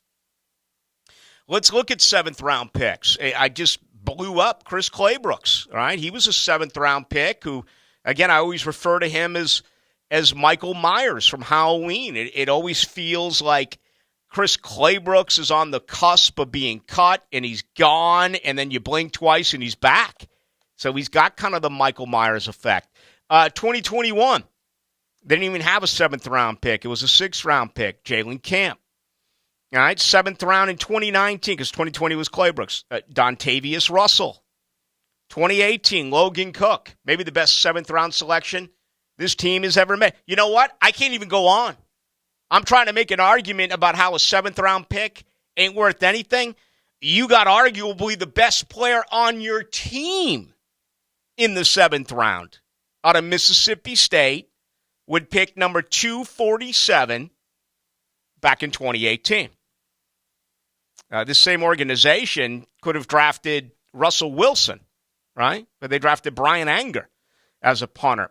Let's look at 7th-round picks. I just blew up Chris Claybrooks, all right? He was a 7th-round pick who, again, I always refer to him as Michael Myers from Halloween. It always feels like Chris Claybrooks is on the cusp of being cut, and he's gone, and then you blink twice, and he's back. So he's got kind of the Michael Myers effect. 2021, they didn't even have a 7th-round pick. It was a 6th-round pick, Jalen Camp. All right, 7th round in 2019, because 2020 was Claybrooks. Dontavius Russell. 2018, Logan Cook. Maybe the best 7th-round selection this team has ever made. You know what? I can't even go on. I'm trying to make an argument about how a 7th-round pick ain't worth anything. You got arguably the best player on your team in the 7th round out of Mississippi State with pick number 247 back in 2018. This same organization could have drafted Russell Wilson, right? But they drafted Brian Anger as a punter.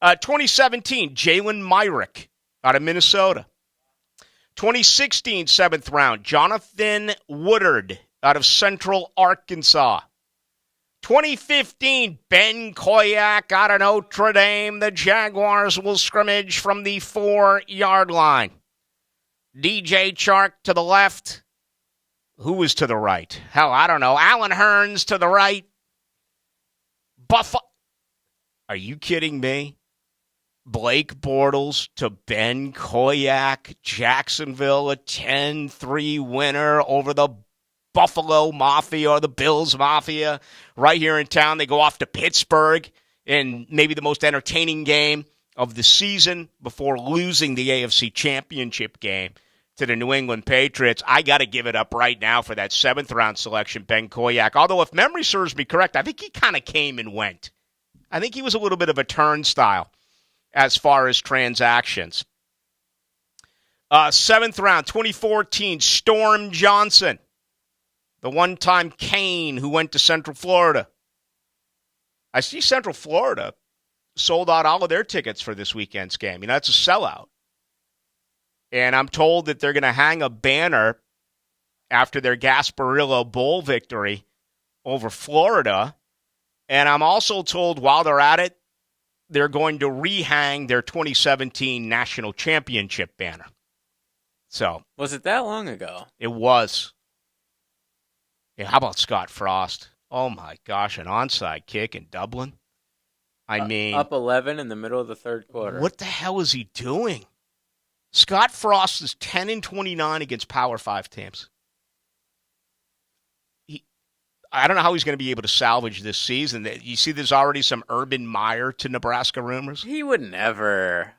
2017, Jalen Myrick out of Minnesota. 2016, 7th round, Jonathan Woodard out of Central Arkansas. 2015, Ben Koyak out of Notre Dame. The Jaguars will scrimmage from the 4-yard line. DJ Chark to the left. Who was to the right? Hell, I don't know. Alan Hearns to the right. Buffalo. Are you kidding me? Blake Bortles to Ben Koyak. Jacksonville, a 10-3 winner over the Buffalo Mafia or the Bills Mafia. Right here in town, they go off to Pittsburgh in maybe the most entertaining game of the season before losing the AFC Championship game to the New England Patriots. I got to give it up right now for that 7th-round selection, Ben Koyak. Although, if memory serves me correct, I think he kind of came and went. I think he was a little bit of a turnstile as far as transactions. 7th round, 2014, Storm Johnson, the one-time Kane who went to Central Florida. I see Central Florida sold out all of their tickets for this weekend's game. It's a sellout. And I'm told that they're going to hang a banner after their Gasparilla Bowl victory over Florida. And I'm also told while they're at it, they're going to rehang their 2017 National Championship banner. So, was it that long ago? It was. Yeah, how about Scott Frost? Oh, my gosh, an onside kick in Dublin. Up 11 in the middle of the third quarter. What the hell is he doing? Scott Frost is 10-29 against Power 5 teams. I don't know how he's going to be able to salvage this season. You see, there's already some Urban Meyer to Nebraska rumors. He would never.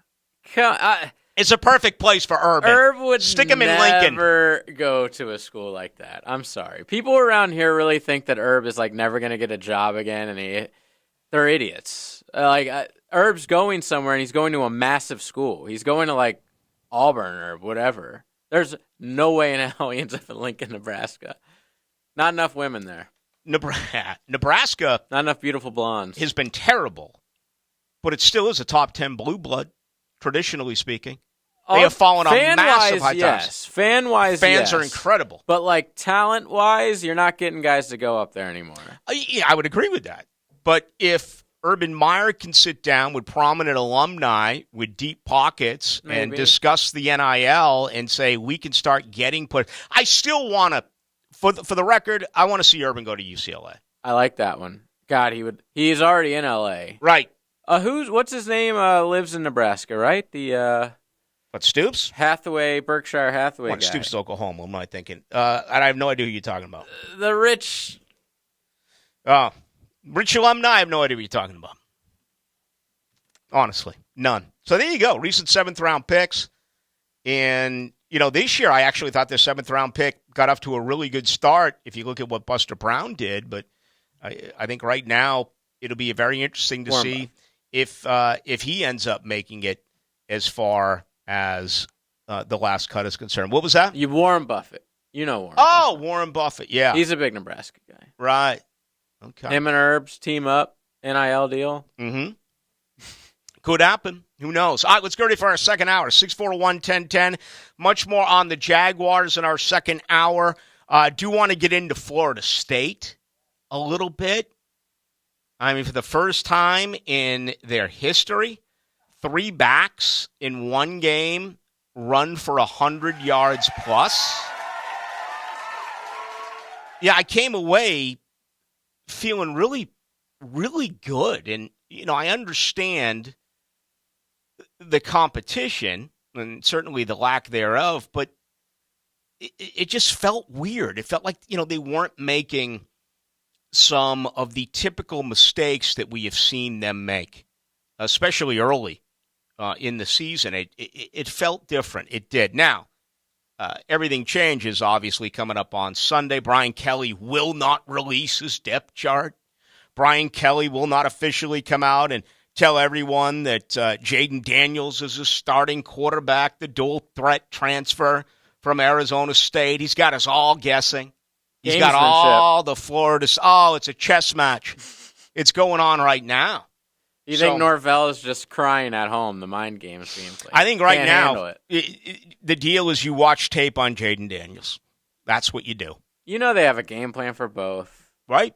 It's a perfect place for Urban. Herb would stick him in Lincoln. Never go to a school like that. I'm sorry. People around here really think that Herb is like never going to get a job again, and they're idiots. Herb's going somewhere, and he's going to a massive school. He's going to like Auburn or whatever. There's no way in hell he ends up in Lincoln, Nebraska. Not enough women there. Nebraska, not enough beautiful blondes, has been terrible, but it still is a top 10 blue blood, traditionally speaking. They have fallen on massive high times. Fan-wise, Fans are incredible. But, like, talent-wise, you're not getting guys to go up there anymore. Yeah, I would agree with that. But if Urban Meyer can sit down with prominent alumni with deep pockets and discuss the NIL and say we can start getting put, I still want to, for the record, I want to see Urban go to UCLA. I like that one. God, he would. He's already in LA. Right. What's his name? Lives in Nebraska, right? What, Stoops? Berkshire Hathaway guy. Stoops, Oklahoma, am I thinking? I have no idea who you're talking about. The rich. Oh, rich alumni, I have no idea what you're talking about. Honestly, none. So there you go. Recent 7th-round picks. And, this year I actually thought their 7th-round pick got off to a really good start if you look at what Buster Brown did. But I think right now it'll be very interesting to see if he ends up making it as far as the last cut is concerned. What was that? Warren Buffett. Warren Buffett. Warren Buffett, yeah. He's a big Nebraska guy. Right. Okay. Him and Herbs team up, NIL deal. Mm-hmm. Could happen. Who knows? All right, let's get ready for our second hour. 641-1010. Much more on the Jaguars in our second hour. Do want to get into Florida State a little bit. I mean, for the first time in their history, 3 backs in one game run for 100 yards plus. Yeah, I came away feeling really, really good. And, I understand the competition and certainly the lack thereof, but it just felt weird. It felt like, they weren't making some of the typical mistakes that we have seen them make, especially early in the season. It felt different. It did. Now, everything changes, obviously, coming up on Sunday. Brian Kelly will not release his depth chart. Brian Kelly will not officially come out and tell everyone that Jaden Daniels is his starting quarterback, the dual-threat transfer from Arizona State. He's got us all guessing. He's got all the Florida. Oh, it's a chess match. It's going on right now. You think Norvell is just crying at home, the mind game is being played? I think right now the deal is you watch tape on Jaden Daniels. That's what you do. They have a game plan for both. Right.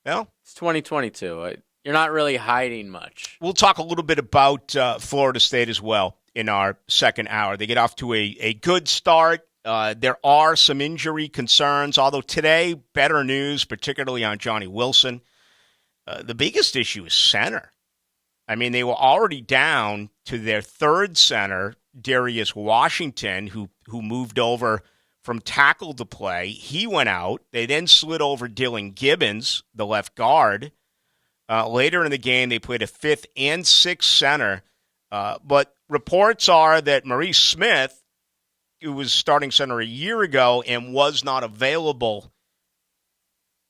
Well, it's 2022. You're not really hiding much. We'll talk a little bit about Florida State as well in our second hour. They get off to a good start. There are some injury concerns, although today, better news, particularly on Johnny Wilson. The biggest issue is center. I mean, they were already down to their third center, Darius Washington, who moved over from tackle to play. He went out. They then slid over Dylan Gibbons, the left guard. Later in the game, they played a 5th and 6th center. But reports are that Maurice Smith, who was starting center a year ago and was not available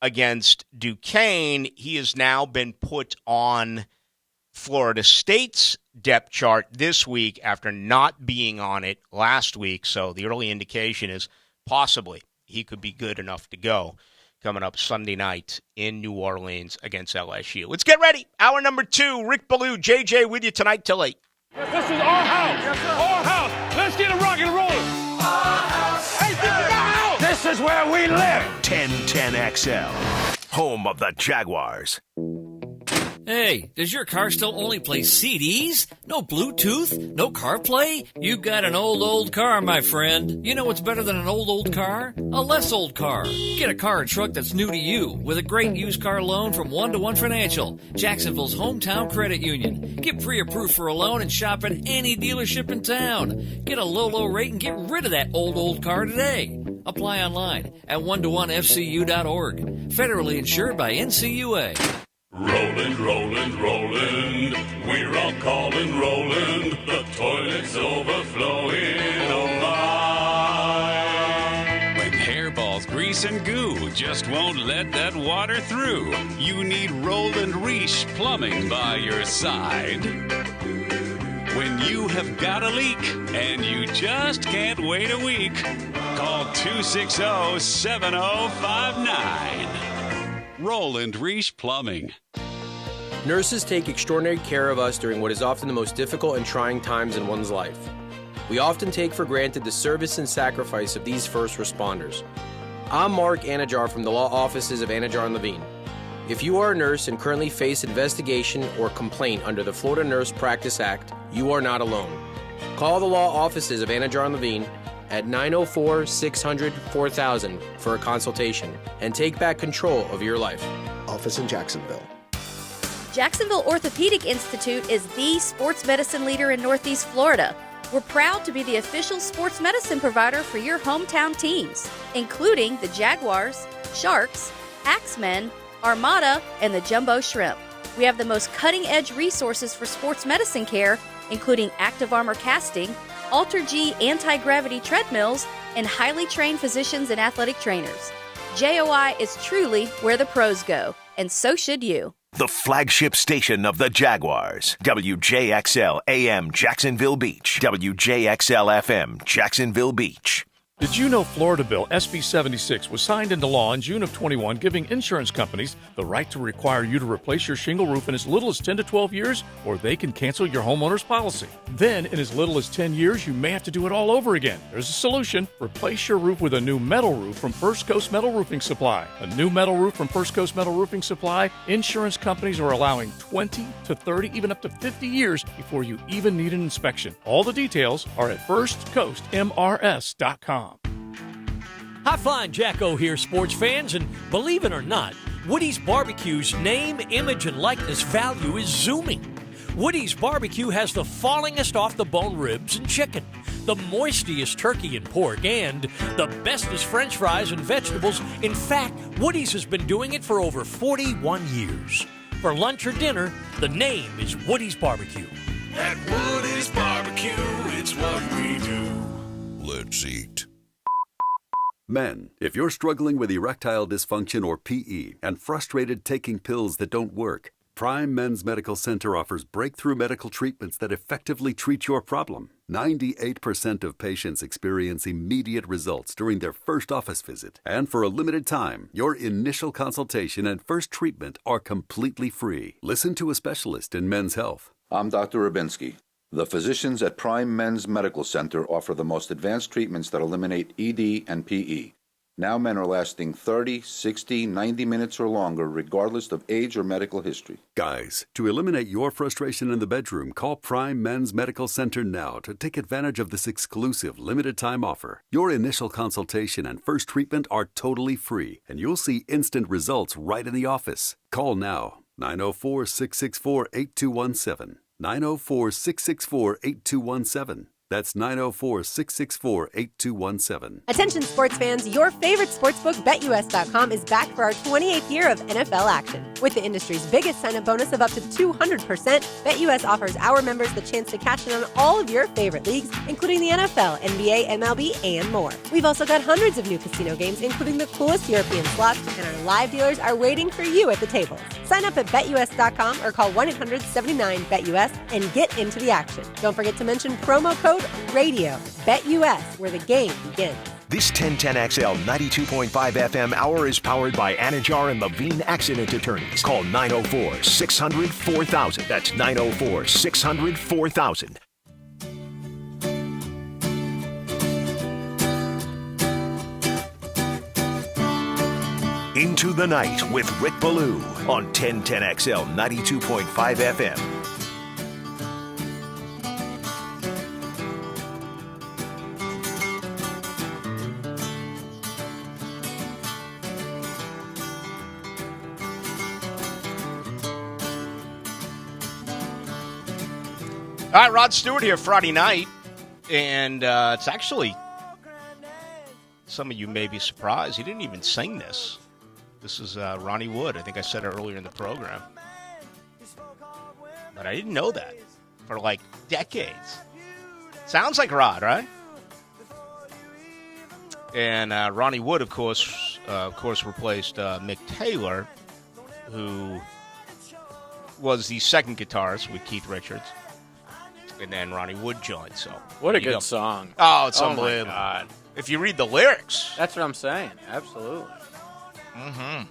against Duquesne, he has now been put on Florida State's depth chart this week after not being on it last week. So the early indication is possibly he could be good enough to go coming up Sunday night in New Orleans against LSU. Let's get ready. Hour number 2, Rick Ballou, JJ with you tonight till 8. This is our house. Yes, sir. Our house. Let's get it rock and rolling. Our house. Hey, this is our house. This is where we live. 1010XL, home of the Jaguars. Hey, does your car still only play CDs? No Bluetooth? No CarPlay? You've got an old car, my friend. You know what's better than an old car? A less old car. Get a car or truck that's new to you with a great used car loan from 1-to-1 Financial, Jacksonville's hometown credit union. Get pre-approved for a loan and shop at any dealership in town. Get a low rate and get rid of that old car today. Apply online at 121fcu.org. Federally insured by NCUA. Roland, Roland, Roland, we're all calling Roland. The toilet's overflowing, oh my. When hairballs, grease, and goo just won't let that water through, you need Roland Reach Plumbing by your side. When you have got a leak and you just can't wait a week, call 260-7059. Roland Reach Plumbing. Nurses take extraordinary care of us during what is often the most difficult and trying times in one's life. We often take for granted the service and sacrifice of these first responders. I'm Mark Anajar from the law offices of Anajar and Levine. If you are a nurse and currently face investigation or complaint under the Florida Nurse Practice Act, you are not alone. Call the law offices of Anajar and Levine at 904-600-4000 for a consultation and take back control of your life. Office in Jacksonville. Jacksonville Orthopedic Institute is the sports medicine leader in Northeast Florida. We're proud to be the official sports medicine provider for your hometown teams, including the Jaguars, Sharks, Axemen, Armada, and the Jumbo Shrimp. We have the most cutting-edge resources for sports medicine care, including active armor casting, Alter-G anti-gravity treadmills, and highly trained physicians and athletic trainers. JOI is truly where the pros go, and so should you. The flagship station of the Jaguars. WJXL AM Jacksonville Beach. WJXL FM Jacksonville Beach. Did you know Florida Bill SB 76 was signed into law in June of 21, giving insurance companies the right to require you to replace your shingle roof in as little as 10 to 12 years, or they can cancel your homeowner's policy. Then, in as little as 10 years, you may have to do it all over again. There's a solution. Replace your roof with a new metal roof from First Coast Metal Roofing Supply. A new metal roof from First Coast Metal Roofing Supply, insurance companies are allowing 20 to 30, even up to 50 years before you even need an inspection. All the details are at firstcoastmrs.com. Hi, Flying Jacko here, sports fans, and believe it or not, Woody's Barbecue's name, image, and likeness value is zooming. Woody's Barbecue has the fallingest off-the-bone ribs and chicken, the moistiest turkey and pork, and the bestest french fries and vegetables. In fact, Woody's has been doing it for over 41 years. For lunch or dinner, the name is Woody's Barbecue. At Woody's Barbecue, it's what we do. Let's eat. Men, if you're struggling with erectile dysfunction or PE and frustrated taking pills that don't work, Prime Men's Medical Center offers breakthrough medical treatments that effectively treat your problem. 98% of patients experience immediate results during their first office visit. And for a limited time, your initial consultation and first treatment are completely free. Listen to a specialist in men's health. I'm Dr. Rubinsky. The physicians at Prime Men's Medical Center offer the most advanced treatments that eliminate ED and PE. Now men are lasting 30, 60, 90 minutes or longer, regardless of age or medical history. Guys, to eliminate your frustration in the bedroom, call Prime Men's Medical Center now to take advantage of this exclusive limited-time offer. Your initial consultation and first treatment are totally free, and you'll see instant results right in the office. Call now, 904-664-8217. 904-664-8217. That's 904-664-8217. Attention sports fans, your favorite sportsbook, BetUS.com, is back for our 28th year of NFL action. With the industry's biggest sign-up bonus of up to 200%, BetUS offers our members the chance to cash in on all of your favorite leagues, including the NFL, NBA, MLB, and more. We've also got hundreds of new casino games, including the coolest European slots, and our live dealers are waiting for you at the tables. Sign up at BetUS.com or call 1-800-79-BETUS and get into the action. Don't forget to mention promo code RADIO. BetUS, where the game begins. This 1010XL 92.5 FM hour is powered by Anajar and Levine Accident Attorneys. Call 904-600-4000. That's 904-600-4000. Into the Night with Rick Ballou on 1010XL 92.5 FM. All right, Rod Stewart here Friday night, and it's actually some of you may be surprised. He didn't even sing this. This is Ronnie Wood. I think I said it earlier in the program. But I didn't know that for like decades. Sounds like Rod, right? And Ronnie Wood, of course, replaced Mick Taylor, who was the second guitarist with Keith Richards. And then Ronnie Wood joined. So what a good song. Oh, it's Oh, unbelievable. my God. If you read the lyrics. That's what I'm saying. Absolutely. Mm-hmm.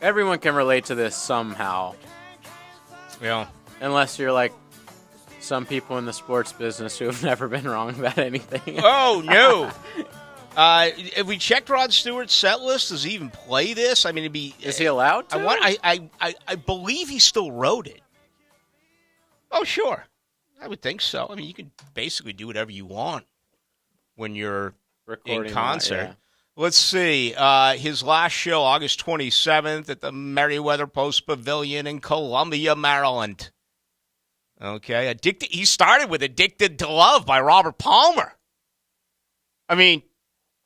Everyone can relate to this somehow. Yeah. Unless you're like some people in the sports business who have never been wrong about anything. Oh, no. Have we checked Rod Stewart's set list? Does he even play this? I mean, it'd be. Is he allowed to? I believe he still wrote it. Oh, sure. I would think so. I mean, you can basically do whatever you want when you're Recording in concert. that, yeah. Let's see. His last show, August 27th, at the Merriweather Post Pavilion in Columbia, Maryland. Okay. He started with Addicted to Love by Robert Palmer. I mean,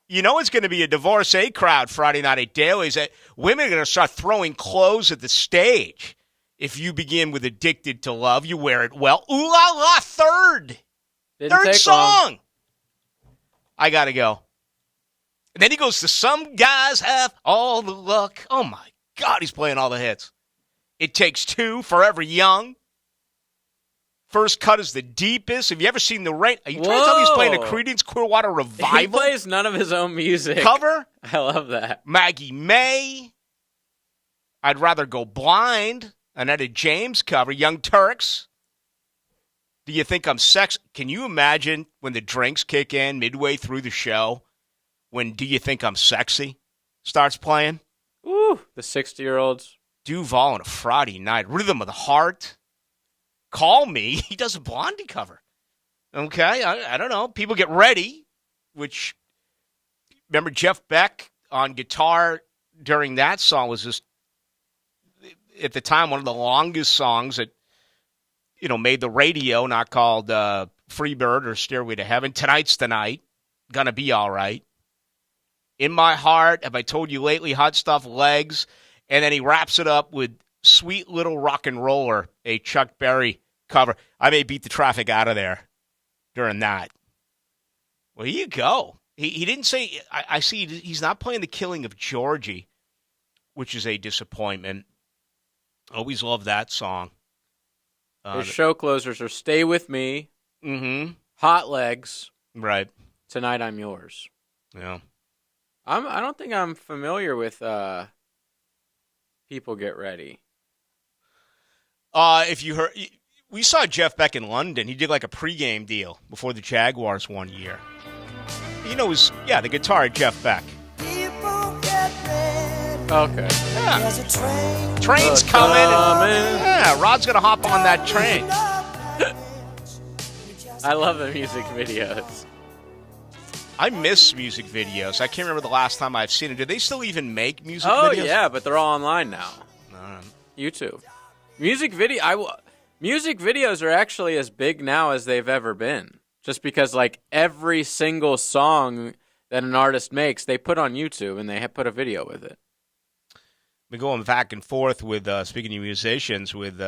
you know it's going to be a divorcee crowd Friday night at Daly's. Women are going to start throwing clothes at the stage. If you begin with Addicted to Love, you wear it well. Ooh la la, third song. Long. I got to go. And then he goes to Some Guys Have All the Luck. Oh, my God, he's playing all the hits. It Takes Two, Forever Young. First Cut is the Deepest. Have you ever seen The Rain? Are you trying to tell me he's playing a Creedence Clearwater Revival? He plays none of his own music. Cover? I love that. Maggie May. I'd Rather Go Blind. Anetta James cover. Young Turks. Do you think I'm sexy? Can you imagine when the drinks kick in midway through the show? When Do You Think I'm Sexy starts playing? Ooh, the 60-year-olds. Duval on a Friday night. Rhythm of the Heart. Call Me. He does a Blondie cover. Okay, I don't know. People Get Ready, which, remember Jeff Beck on guitar during that song was just, at the time, one of the longest songs that, made the radio, not called Freebird or Stairway to Heaven. Tonight's the Night. Gonna Be All Right. In My Heart, Have I Told You Lately, Hot Stuff, Legs. And then he wraps it up with Sweet Little Rock and Roller, a Chuck Berry cover. I may beat the traffic out of there during that. Well, here you go. He didn't say, I see he's not playing The Killing of Georgie, which is a disappointment. Always love that song. His show closers are Stay With Me, Hot Legs, right? Tonight I'm Yours. Yeah. I don't think I'm familiar with People Get Ready. If you heard, we saw Jeff Beck in London. He did like a pregame deal before the Jaguars one year. The guitar, Jeff Beck. Okay. Yeah. Train's coming. Rod's going to hop on that train. I love the music videos. I miss music videos. I can't remember the last time I've seen it. Do they still even make music videos? Oh, yeah, but they're all online now. YouTube. Music videos are actually as big now as they've ever been. Just because, every single song that an artist makes, they put on YouTube and they put a video with it. Been going back and forth with, speaking of musicians, with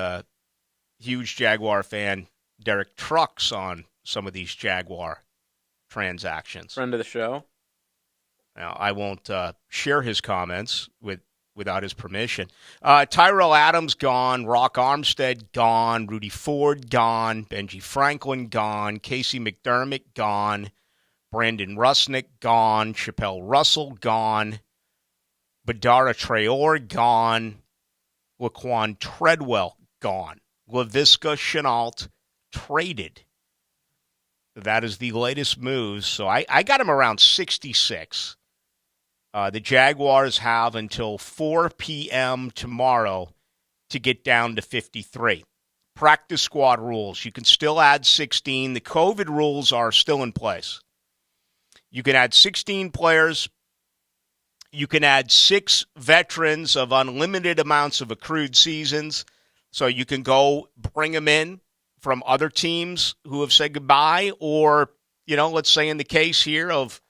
huge Jaguar fan Derek Trucks on some of these Jaguar transactions. Friend of the show. Now, I won't share his comments without his permission. Tyrell Adams gone, Rock Armstead gone, Rudy Ford gone, Benji Franklin gone, Casey McDermott gone, Brandon Rusnick gone, Chappelle Russell gone, Badara Traore gone, Laquan Treadwell gone, Laviska Chenault traded. That is the latest moves. So I got him around 66. The Jaguars have until 4 p.m. tomorrow to get down to 53. Practice squad rules. You can still add 16. The COVID rules are still in place. You can add 16 players. You can add 6 veterans of unlimited amounts of accrued seasons. So you can go bring them in from other teams who have said goodbye, or, let's say in the case here of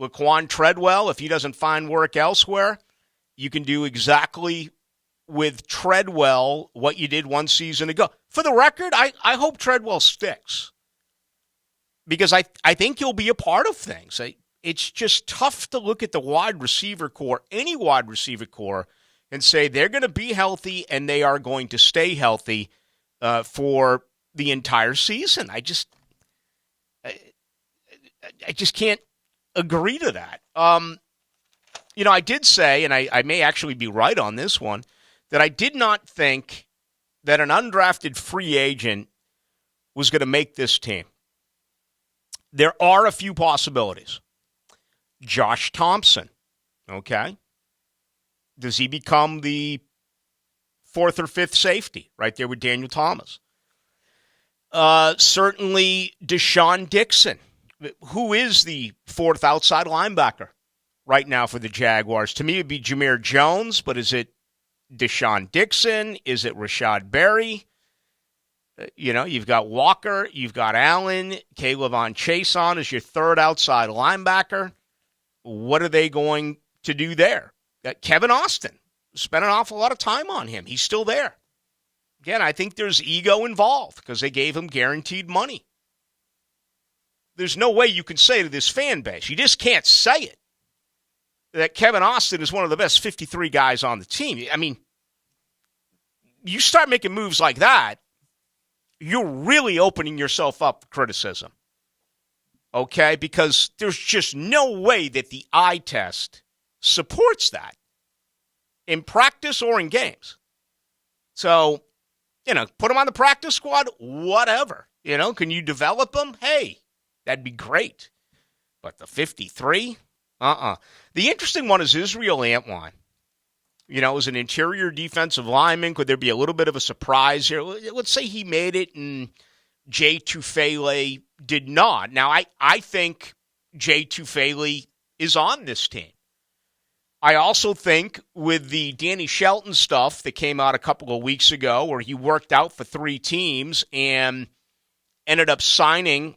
Laquan Treadwell, if he doesn't find work elsewhere, you can do exactly with Treadwell what you did one season ago. For the record, I hope Treadwell sticks because I think he'll be a part of things. It's just tough to look at the wide receiver core, any wide receiver core, and say they're going to be healthy and they are going to stay healthy for the entire season. I just can't agree to that. I did say, and I may actually be right on this one, that I did not think that an undrafted free agent was going to make this team. There are a few possibilities. Josh Thompson, okay? Does he become the fourth or fifth safety right there with Daniel Thomas? Certainly Deshaun Dixon, who is the fourth outside linebacker right now for the Jaguars. To me, it would be Jameer Jones, but is it Deshaun Dixon? Is it Rashad Berry? You've got Walker, you've got Allen, Kayvon Chason is your third outside linebacker. What are they going to do there? Kevin Austin spent an awful lot of time on him. He's still there. Again, I think there's ego involved because they gave him guaranteed money. There's no way you can say to this fan base, you just can't say it, that Kevin Austin is one of the best 53 guys on the team. I mean, you start making moves like that, you're really opening yourself up for criticism. Okay? Because there's just no way that the eye test supports that in practice or in games. So, put them on the practice squad, whatever. Can you develop them? Hey, that'd be great. But the 53? The interesting one is Israel Antwine. As an interior defensive lineman, could there be a little bit of a surprise here? Let's say he made it and Jay Tufele did not. Now, I think Jay Tufele is on this team. I also think with the Danny Shelton stuff that came out a couple of weeks ago where he worked out for 3 teams and ended up signing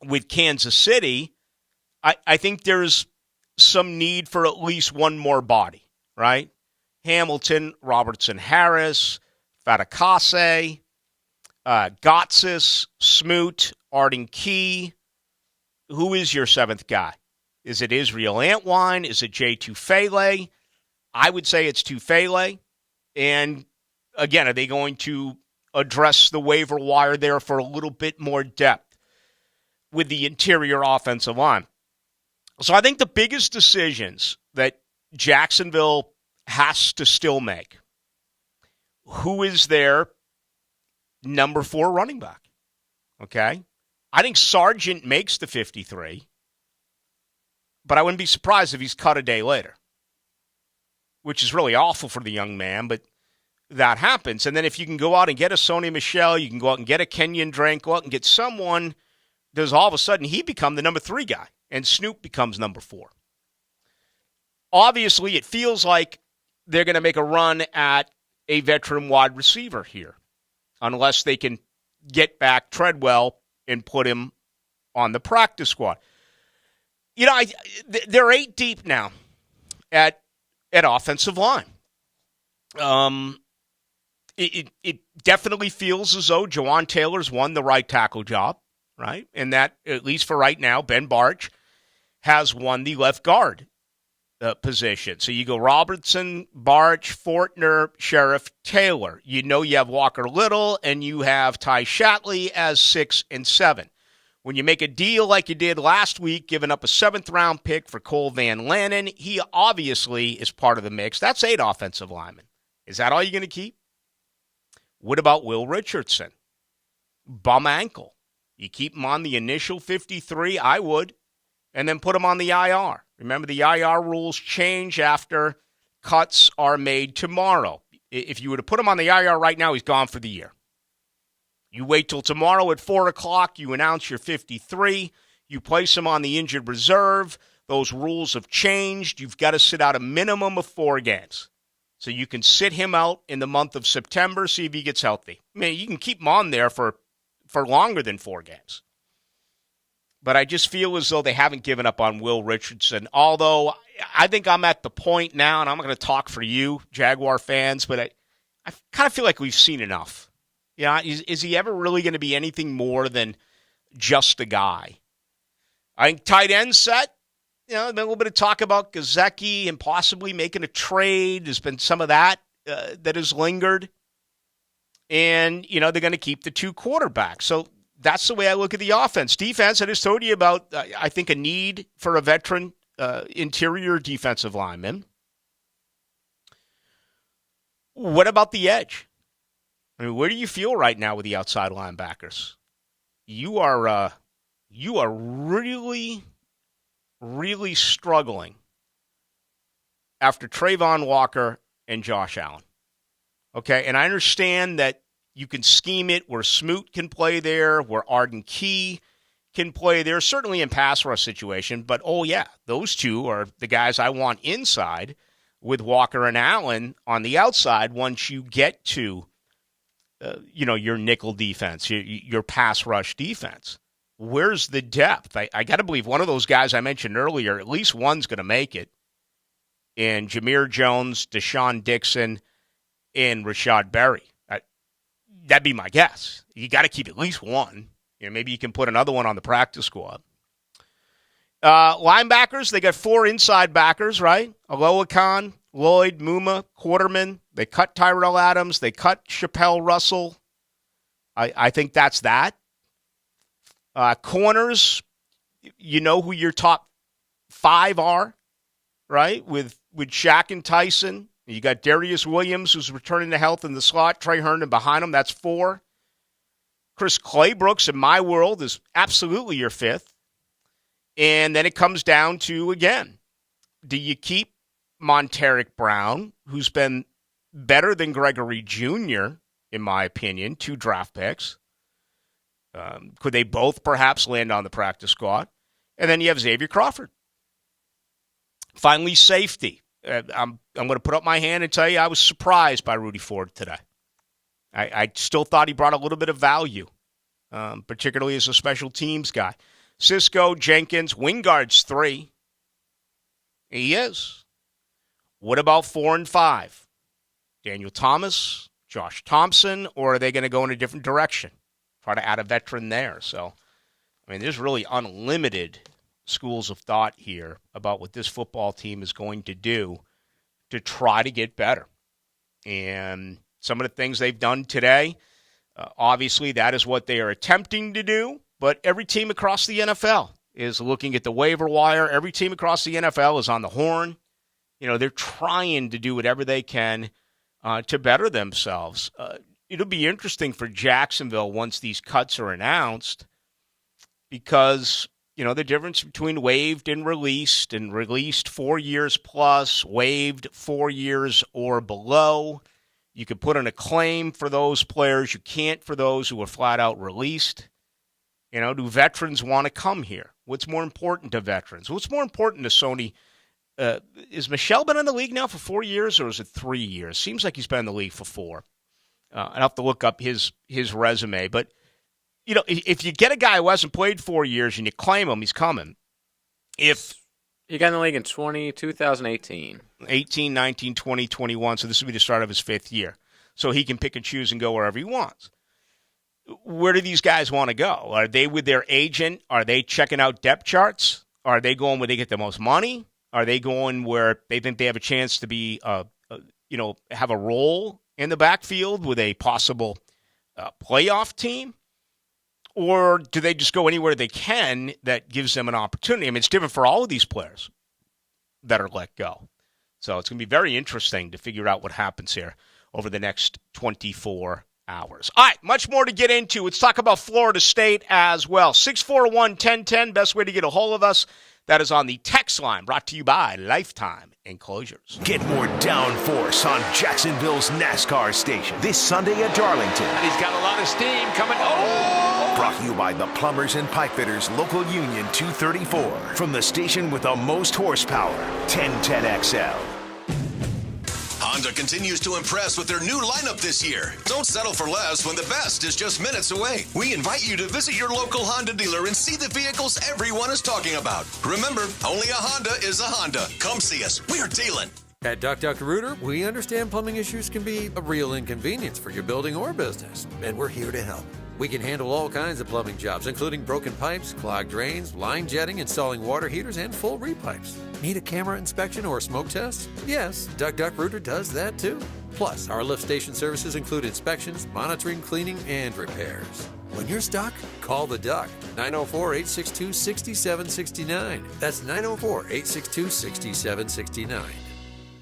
with Kansas City, I think there's some need for at least one more body, right? Hamilton, Robertson Harris, Fatakase, Gotsis, Smoot, Arden Key. Who is your 7th guy? Is it Israel Antwine? Is it Jay Tufele? I would say it's Tufele. And again, are they going to address the waiver wire there for a little bit more depth with the interior offensive line? So I think the biggest decisions that Jacksonville has to still make, who is their number 4 running back? Okay? I think Sargent makes the 53. But I wouldn't be surprised if he's cut a day later, which is really awful for the young man, but that happens. And then if you can go out and get a Sony Michel, you can go out and get a Kenyon Drake, go out and get someone, does all of a sudden he become the number 3 guy, and Snoop becomes number 4. Obviously, it feels like they're going to make a run at a veteran wide receiver here, unless they can get back Treadwell and put him on the practice squad. They're 8 deep now at offensive line. It definitely feels as though Jawan Taylor's won the right tackle job, right? And that, at least for right now, Ben Barch has won the left guard position. So you go Robertson, Barch, Fortner, Sheriff, Taylor. You have Walker Little, and you have Ty Shatley as 6 and 7. When you make a deal like you did last week, giving up a 7th-round pick for Cole Van Lannon, he obviously is part of the mix. That's 8 offensive linemen. Is that all you're going to keep? What about Will Richardson? Bum ankle. You keep him on the initial 53? I would. And then put him on the IR. Remember, the IR rules change after cuts are made tomorrow. If you were to put him on the IR right now, he's gone for the year. You wait till tomorrow at 4 o'clock, you announce your 53, you place him on the injured reserve. Those rules have changed. You've got to sit out a minimum of 4 games. So you can sit him out in the month of September, see if he gets healthy. I mean, you can keep him on there for longer than 4 games. but I just feel as though they haven't given up on Will Richardson, although I think I'm at the point now, and I'm going to talk for you, Jaguar fans, but I kind of feel like we've seen enough. Yeah, is he ever really going to be anything more than just a guy? I think tight end set. A little bit of talk about Gesicki and possibly making a trade. There's been some of that that has lingered. And, they're going to keep the 2 quarterbacks. So that's the way I look at the offense. Defense, I just told you about, I think, a need for a veteran interior defensive lineman. What about the edge? I mean, where do you feel right now with the outside linebackers? You are really, really struggling after Trayvon Walker and Josh Allen. Okay, and I understand that you can scheme it where Smoot can play there, where Arden Key can play there, certainly in pass rush situation. But, those two are the guys I want inside with Walker and Allen on the outside once you get to, your nickel defense, your pass rush defense. Where's the depth? I got to believe one of those guys I mentioned earlier, at least one's going to make it. And Jameer Jones, Deshaun Dixon, and Rashad Berry. That'd be my guess. You got to keep at least one. Maybe you can put another one on the practice squad. Linebackers, they got 4 inside backers, right? Aloakan, Lloyd, Muma, Quarterman. They cut Tyrell Adams. They cut Chappelle Russell. I think that's that. Corners, you know who your top 5 are, right? With Shaq and Tyson. You got Darius Williams, who's returning to health in the slot. Trey Herndon behind him. That's 4. Chris Claybrooks, in my world, is absolutely your 5th. And then it comes down to, again, do you keep Monteric Brown, who's been better than Gregory Jr., in my opinion, 2 draft picks? Could they both perhaps land on the practice squad? And then you have Xavier Crawford. Finally, safety. I'm going to put up my hand and tell you I was surprised by Rudy Ford today. I still thought he brought a little bit of value, particularly as a special teams guy. Cisco, Jenkins, Wingard's 3. He is. What about 4 and 5? Daniel Thomas, Josh Thompson, or are they going to go in a different direction? Try to add a veteran there. So, there's really unlimited schools of thought here about what this football team is going to do to try to get better. And some of the things they've done today, obviously that is what they are attempting to do, but every team across the NFL is looking at the waiver wire. Every team across the NFL is on the horn. They're trying to do whatever they can to better themselves. It'll be interesting for Jacksonville once these cuts are announced because the difference between waived and released 4 years plus, waived 4 years or below. You can put in a claim for those players. You can't for those who are flat out released. Do veterans want to come here? What's more important to veterans? What's more important to Sony? Is Michelle been in the league now for 4 years or is it 3 years? Seems like he's been in the league for 4. I'd have to look up his resume, but if you get a guy who hasn't played 4 years and you claim him, he's coming. If he got in the league in 2018. 18, 19, 20, 21, so this will be the start of his 5th year. So he can pick and choose and go wherever he wants. Where do these guys want to go? Are they with their agent? Are they checking out depth charts? Are they going where they get the most money? Are they going where they think they have a chance to be, have a role in the backfield with a possible playoff team? Or do they just go anywhere they can that gives them an opportunity? It's different for all of these players that are let go. So it's going to be very interesting to figure out what happens here over the next 24 hours. All right, much more to get into. Let's talk about Florida State as well. 641-1010, best way to get a hold of us. That is on the text line, brought to you by Lifetime Enclosures. Get more downforce on Jacksonville's NASCAR station this Sunday at Darlington. And he's got a lot of steam coming. Brought to you by the Plumbers and Pipefitters Local Union 234. From the station with the most horsepower, 1010XL. Honda continues to impress with their new lineup this year. Don't settle for less when the best is just minutes away. We invite you to visit your local Honda dealer and see the vehicles everyone is talking about. Remember, only a Honda is a Honda. Come see us. We're dealing. At Duck Duck Rooter, we understand plumbing issues can be a real inconvenience for your building or business, and we're here to help. We can handle all kinds of plumbing jobs, including broken pipes, clogged drains, line jetting, installing water heaters, and full repipes. Need a camera inspection or a smoke test? Yes, Duck Duck Rooter does that too. Plus, our lift station services include inspections, monitoring, cleaning, and repairs. When you're stuck, call the Duck. 904-862-6769. That's 904-862-6769.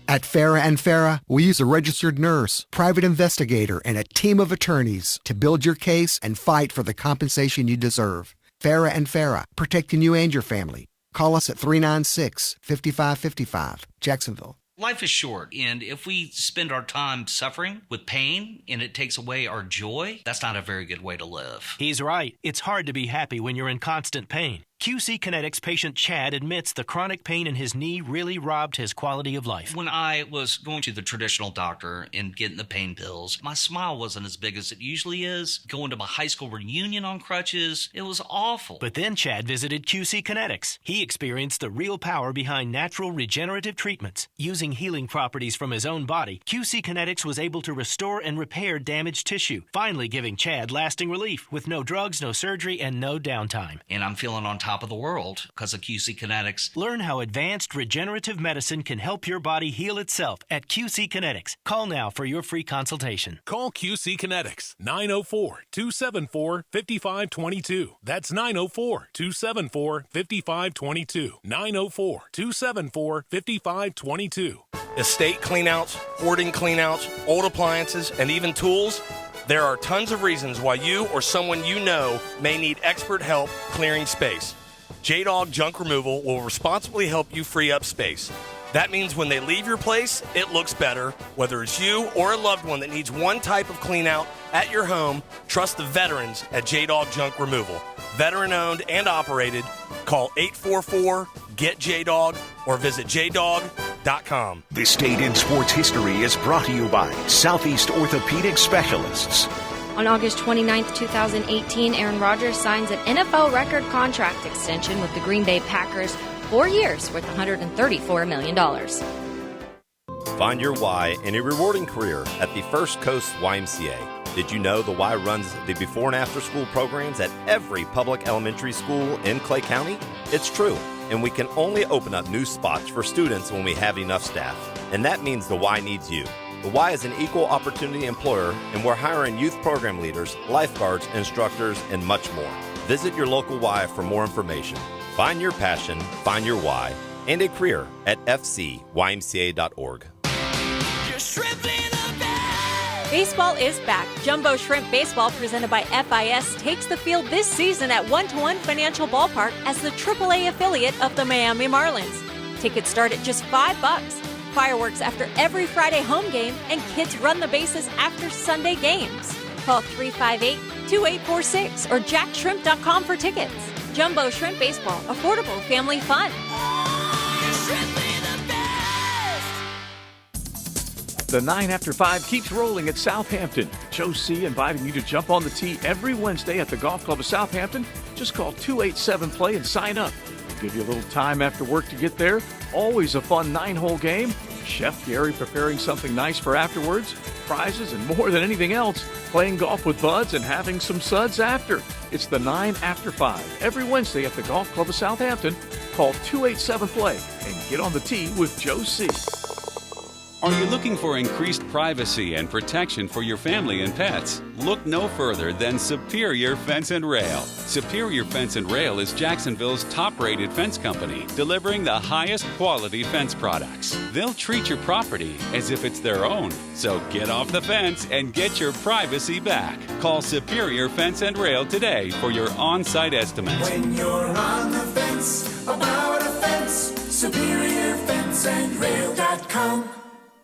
At Farah and Farah, we use a registered nurse, private investigator, and a team of attorneys to build your case and fight for the compensation you deserve. Farah and Farah, protecting you and your family. Call us at 396-5555, Jacksonville. Life is short, and if we spend our time suffering with pain and it takes away our joy, that's not a very good way to live. He's right. It's hard to be happy when you're in constant pain. QC Kinetics patient Chad admits the chronic pain in his knee really robbed his quality of life. When I was going to the traditional doctor and getting the pain pills, my smile wasn't as big as it usually is. Going to my high school reunion on crutches, it was awful. But then Chad visited QC Kinetics. He experienced the real power behind natural regenerative treatments. Using healing properties from his own body, QC Kinetics was able to restore and repair damaged tissue, finally giving Chad lasting relief with no drugs, no surgery, and no downtime. And I'm feeling on top of the world because of QC Kinetics. Learn how advanced regenerative medicine can help your body heal itself at QC Kinetics. Call now for your free consultation. Call QC Kinetics, 904-274-5522. That's 904-274-5522. 904-274-5522. Estate cleanouts, hoarding cleanouts, old appliances, and even tools. There are tons of reasons why you or someone you know may need expert help clearing space. J-Dog Junk Removal will responsibly help you free up space. That means when they leave your place, it looks better. Whether it's you or a loved one that needs one type of clean out at your home, trust the veterans at J-Dog Junk Removal. Veteran owned and operated. Call 844-GET-JDOG or visit jdog.com. This date in sports history is brought to you by Southeast Orthopedic Specialists. On August 29, 2018, Aaron Rodgers signs an NFL record contract extension with the Green Bay Packers, 4 years worth $134 million. Find your why in a rewarding career at the First Coast YMCA. Did you know the Y runs the before and after school programs at every public elementary school in Clay County? It's true, and we can only open up new spots for students when we have enough staff. And that means the Y needs you. The Y is an equal opportunity employer, and we're hiring youth program leaders, lifeguards, instructors, and much more. Visit your local Y for more information. Find your passion, find your why, and a career at fcymca.org. Baseball is back. Jumbo Shrimp Baseball, presented by FIS, takes the field this season at 1-to-1 Financial Ballpark as the AAA affiliate of the Miami Marlins. Tickets start at just $5. Fireworks after every Friday home game, and kids run the bases after Sunday games. Call 358-2846 or jackshrimp.com for tickets. Jumbo Shrimp Baseball, affordable family fun. The 9 after 5 keeps rolling at Southampton. Joe C. inviting you to jump on the tee every Wednesday at the Golf Club of Southampton. Just call 287-PLAY and sign up. We'll give you a little time after work to get there. Always a fun 9-hole game. Chef Gary preparing something nice for afterwards. Prizes and more than anything else. Playing golf with buds and having some suds after. It's the 9 after 5 every Wednesday at the Golf Club of Southampton. Call 287-PLAY and get on the tee with Joe C. Are you looking for increased privacy and protection for your family and pets? Look no further than Superior Fence and Rail. Superior Fence and Rail is Jacksonville's top-rated fence company, delivering the highest quality fence products. They'll treat your property as if it's their own. So get off the fence and get your privacy back. Call Superior Fence and Rail today for your on-site estimates. When you're on the fence, about a fence, SuperiorFenceandRail.com.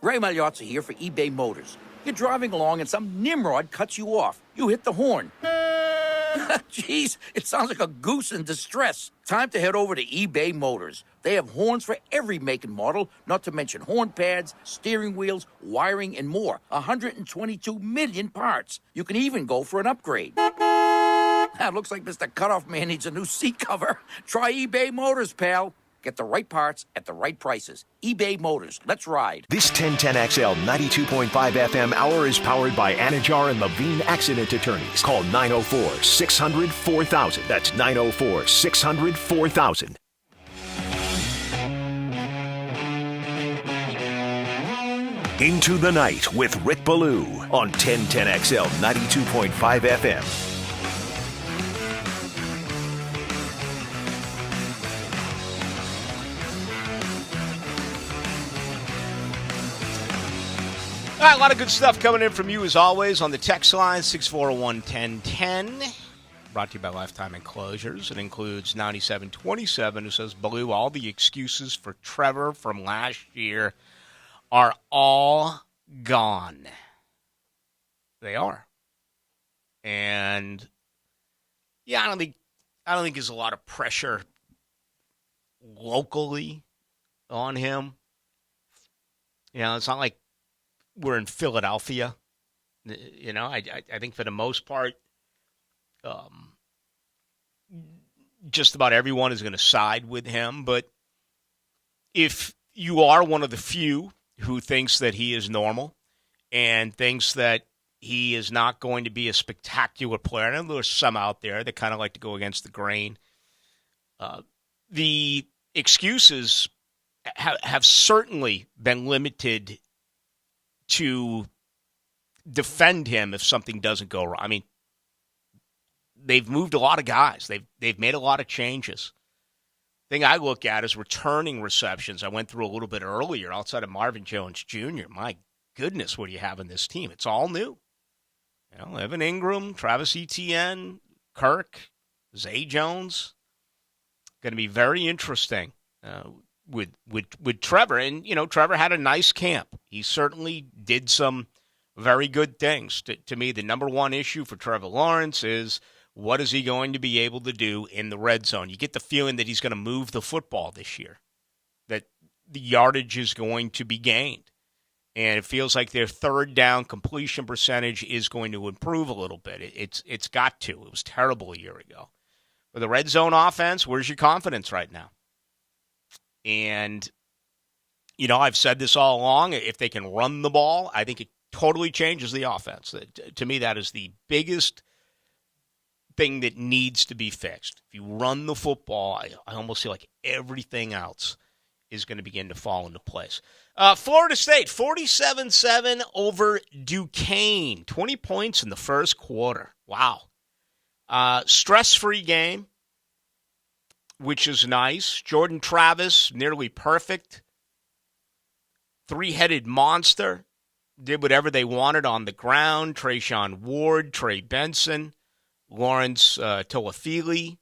Ray Magliozzi here for eBay Motors. You're driving along and some nimrod cuts you off. You hit the horn. Jeez, it sounds like a goose in distress. Time to head over to eBay Motors. They have horns for every make and model, not to mention horn pads, steering wheels, wiring, and more. 122 million parts. You can even go for an upgrade. It looks like Mr. Cutoff Man needs a new seat cover. Try eBay Motors, pal. Get the right parts at the right prices. eBay Motors. Let's ride. This 1010XL 92.5 FM hour is powered by Anajar and Levine Accident Attorneys. Call 904-600-4000. That's 904-600-4000. Into the Night with Rick Ballou on 1010XL 92.5 FM. All right, a lot of good stuff coming in from you as always on the text line 641-1010. Brought to you by Lifetime Enclosures. It includes 9727 who says, Ballou, all the excuses for Trevor from last year are all gone. They are. And yeah, I don't think there's a lot of pressure locally on him. You know, it's not like we're in Philadelphia. You know, I think for the most part, just about everyone is going to side with him. But if you are one of the few who thinks that he is normal and thinks that he is not going to be a spectacular player, and there's some out there that kind of like to go against the grain, the excuses have certainly been limited to defend him if something doesn't go wrong. I mean, they've moved a lot of guys. They've made a lot of changes. The thing I look at is returning receptions. I went through a little bit earlier outside of Marvin Jones Jr. My goodness, what do you have in this team? It's all new. You know, Evan Ingram, Travis Etienne, Kirk, Zay Jones. Going to be very interesting with Trevor. And, you know, Trevor had a nice camp. He certainly did some very good things. To me, the number one issue for Trevor Lawrence is what is he going to be able to do in the red zone? You get the feeling that he's going to move the football this year, that the yardage is going to be gained. And it feels like their third down completion percentage is going to improve a little bit. It's got to. It was terrible a year ago. For the red zone offense, where's your confidence right now? And, you know, I've said this all along. If they can run the ball, I think it totally changes the offense. To me, that is the biggest thing that needs to be fixed. If you run the football, I almost feel like everything else is going to begin to fall into place. Florida State, 47-7 over Duquesne. 20 points in the first quarter. Wow. Stress-free game, which is nice. Jordan Travis, nearly perfect. Three-headed monster. Did whatever they wanted on the ground. Trayshawn Ward, Trey Benson, Lawrence Toafili.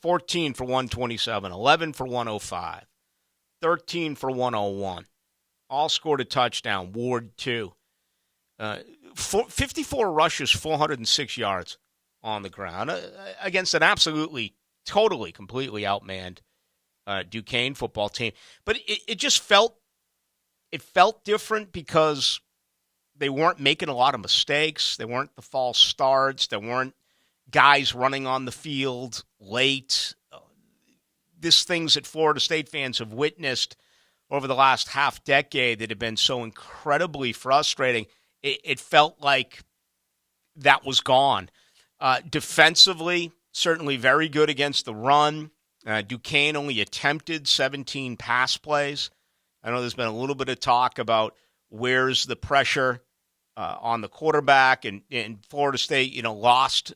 14 for 127, 11 for 105, 13 for 101. All scored a touchdown. Ward, too. 54 rushes, 406 yards on the ground against an absolutely, totally, completely outmanned Duquesne football team. But it just felt different because they weren't making a lot of mistakes. There weren't the false starts. There weren't guys running on the field late. These things that Florida State fans have witnessed over the last half decade that have been so incredibly frustrating, it felt like that was gone. Defensively, certainly very good against the run. Duquesne only attempted 17 pass plays. I know there's been a little bit of talk about where's the pressure on the quarterback, and Florida State, lost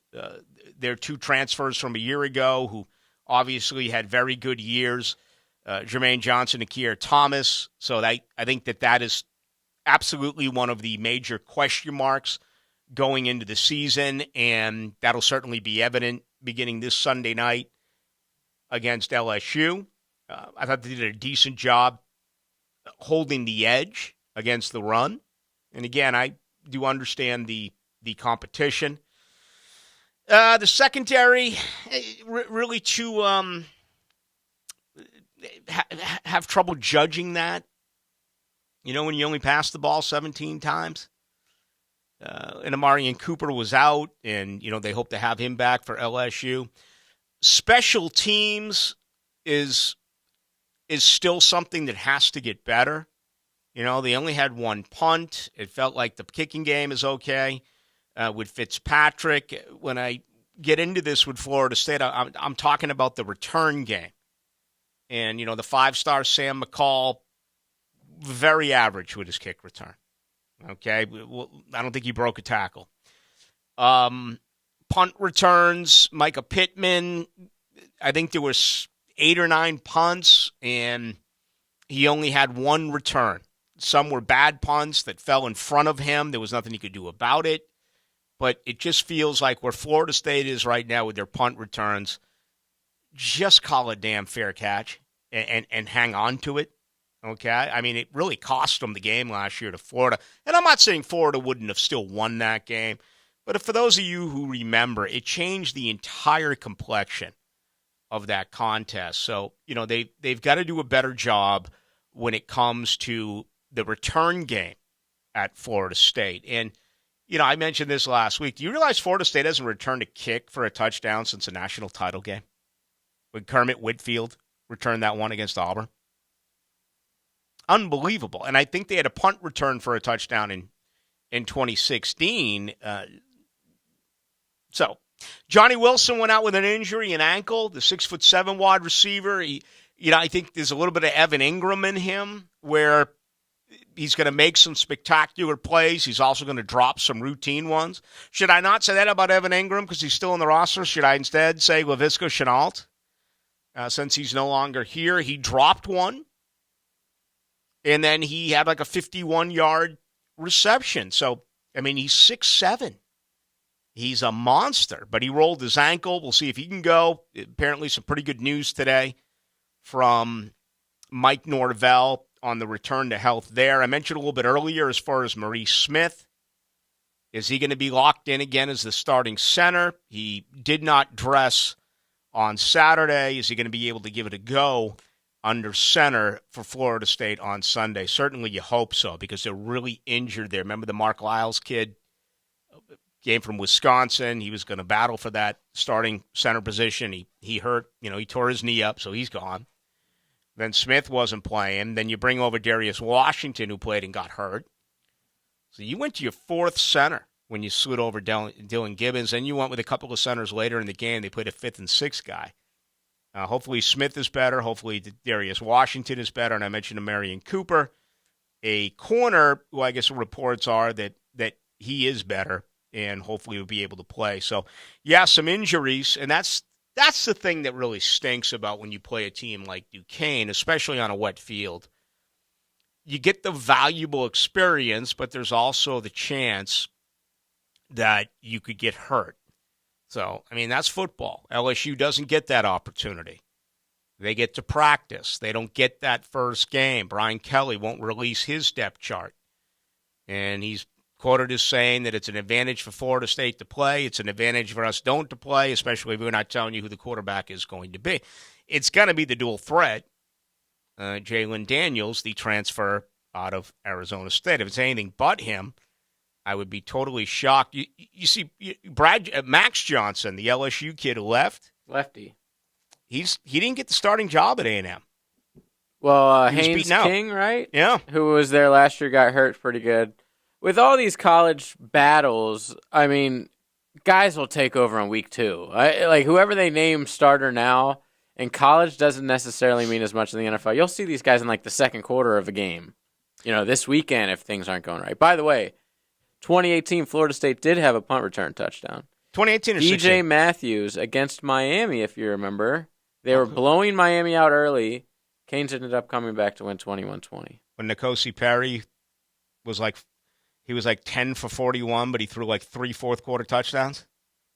their two transfers from a year ago who obviously had very good years, Jermaine Johnson and Keir Thomas. So I think that is absolutely one of the major question marks going into the season, and that'll certainly be evident beginning this Sunday night against LSU. I thought they did a decent job holding the edge against the run. And again, I do understand the competition. The secondary, really too, have trouble judging that. When you only pass the ball 17 times. And Amarian Cooper was out, and, they hope to have him back for LSU. Special teams is still something that has to get better. They only had one punt. It felt like the kicking game is okay with Fitzpatrick. When I get into this with Florida State, I'm talking about the return game. And, the 5-star Sam McCall, very average with his kick return. Okay? I don't think he broke a tackle. Punt returns, Micah Pittman, I think there was 8 or 9 punts, and he only had one return. Some were bad punts that fell in front of him. There was nothing he could do about it. But it just feels like where Florida State is right now with their punt returns, just call it damn fair catch and hang on to it. Okay? I mean, it really cost them the game last year to Florida. And I'm not saying Florida wouldn't have still won that game. But for those of you who remember, it changed the entire complexion of that contest. So, they've got to do a better job when it comes to the return game at Florida State. And, I mentioned this last week. Do you realize Florida State hasn't returned a kick for a touchdown since the national title game? When Kermit Whitfield returned that one against Auburn? Unbelievable. And I think they had a punt return for a touchdown in 2016. So, Johnny Wilson went out with an injury, an ankle, the 6'7" wide receiver. I think there's a little bit of Evan Ingram in him where he's going to make some spectacular plays. He's also going to drop some routine ones. Should I not say that about Evan Ingram because he's still in the roster? Should I instead say Laviska Shenault? Since he's no longer here, he dropped one. And then he had like a 51-yard reception. So, he's 6'7". He's a monster, but he rolled his ankle. We'll see if he can go. Apparently some pretty good news today from Mike Norvell on the return to health there. I mentioned a little bit earlier as far as Maurice Smith. Is he going to be locked in again as the starting center? He did not dress on Saturday. Is he going to be able to give it a go under center for Florida State on Sunday? Certainly you hope so because they're really injured there. Remember the Mark Lyles kid? Came from Wisconsin. He was going to battle for that starting center position. He hurt. He tore his knee up, so he's gone. Then Smith wasn't playing. Then you bring over Darius Washington, who played and got hurt. So you went to your 4th center when you slid over Dylan Gibbons. Then you went with a couple of centers later in the game. They played a 5th and 6th guy. Hopefully Smith is better. Hopefully Darius Washington is better. And I mentioned Amarian Cooper, a corner who I guess reports are that he is better. And hopefully we'll be able to play. So, yeah, some injuries, and that's the thing that really stinks about when you play a team like Duquesne, especially on a wet field. You get the valuable experience, but there's also the chance that you could get hurt. So, that's football. LSU doesn't get that opportunity. They get to practice. They don't get that first game. Brian Kelly won't release his depth chart. And he's quoted as saying that it's an advantage for Florida State to play. It's an advantage for us don't to play, especially if we're not telling you who the quarterback is going to be. It's going to be the dual threat, Jalen Daniels, the transfer out of Arizona State. If it's anything but him, I would be totally shocked. You see, Max Johnson, the LSU kid who left. Lefty. He didn't get the starting job at A&M. Well, Haynes King, right? Yeah. Who was there last year, got hurt pretty good. With all these college battles, guys will take over in week 2. Like whoever they name starter now in college doesn't necessarily mean as much in the NFL. You'll see these guys in like the second quarter of a game, this weekend if things aren't going right. By the way, 2018 Florida State did have a punt return touchdown. 2018 or DJ 16? Matthews against Miami, if you remember. They were blowing Miami out early. Canes ended up coming back to win 21-20. When N'Kosi Perry was like 10 for 41, but he threw like 3 fourth-quarter touchdowns.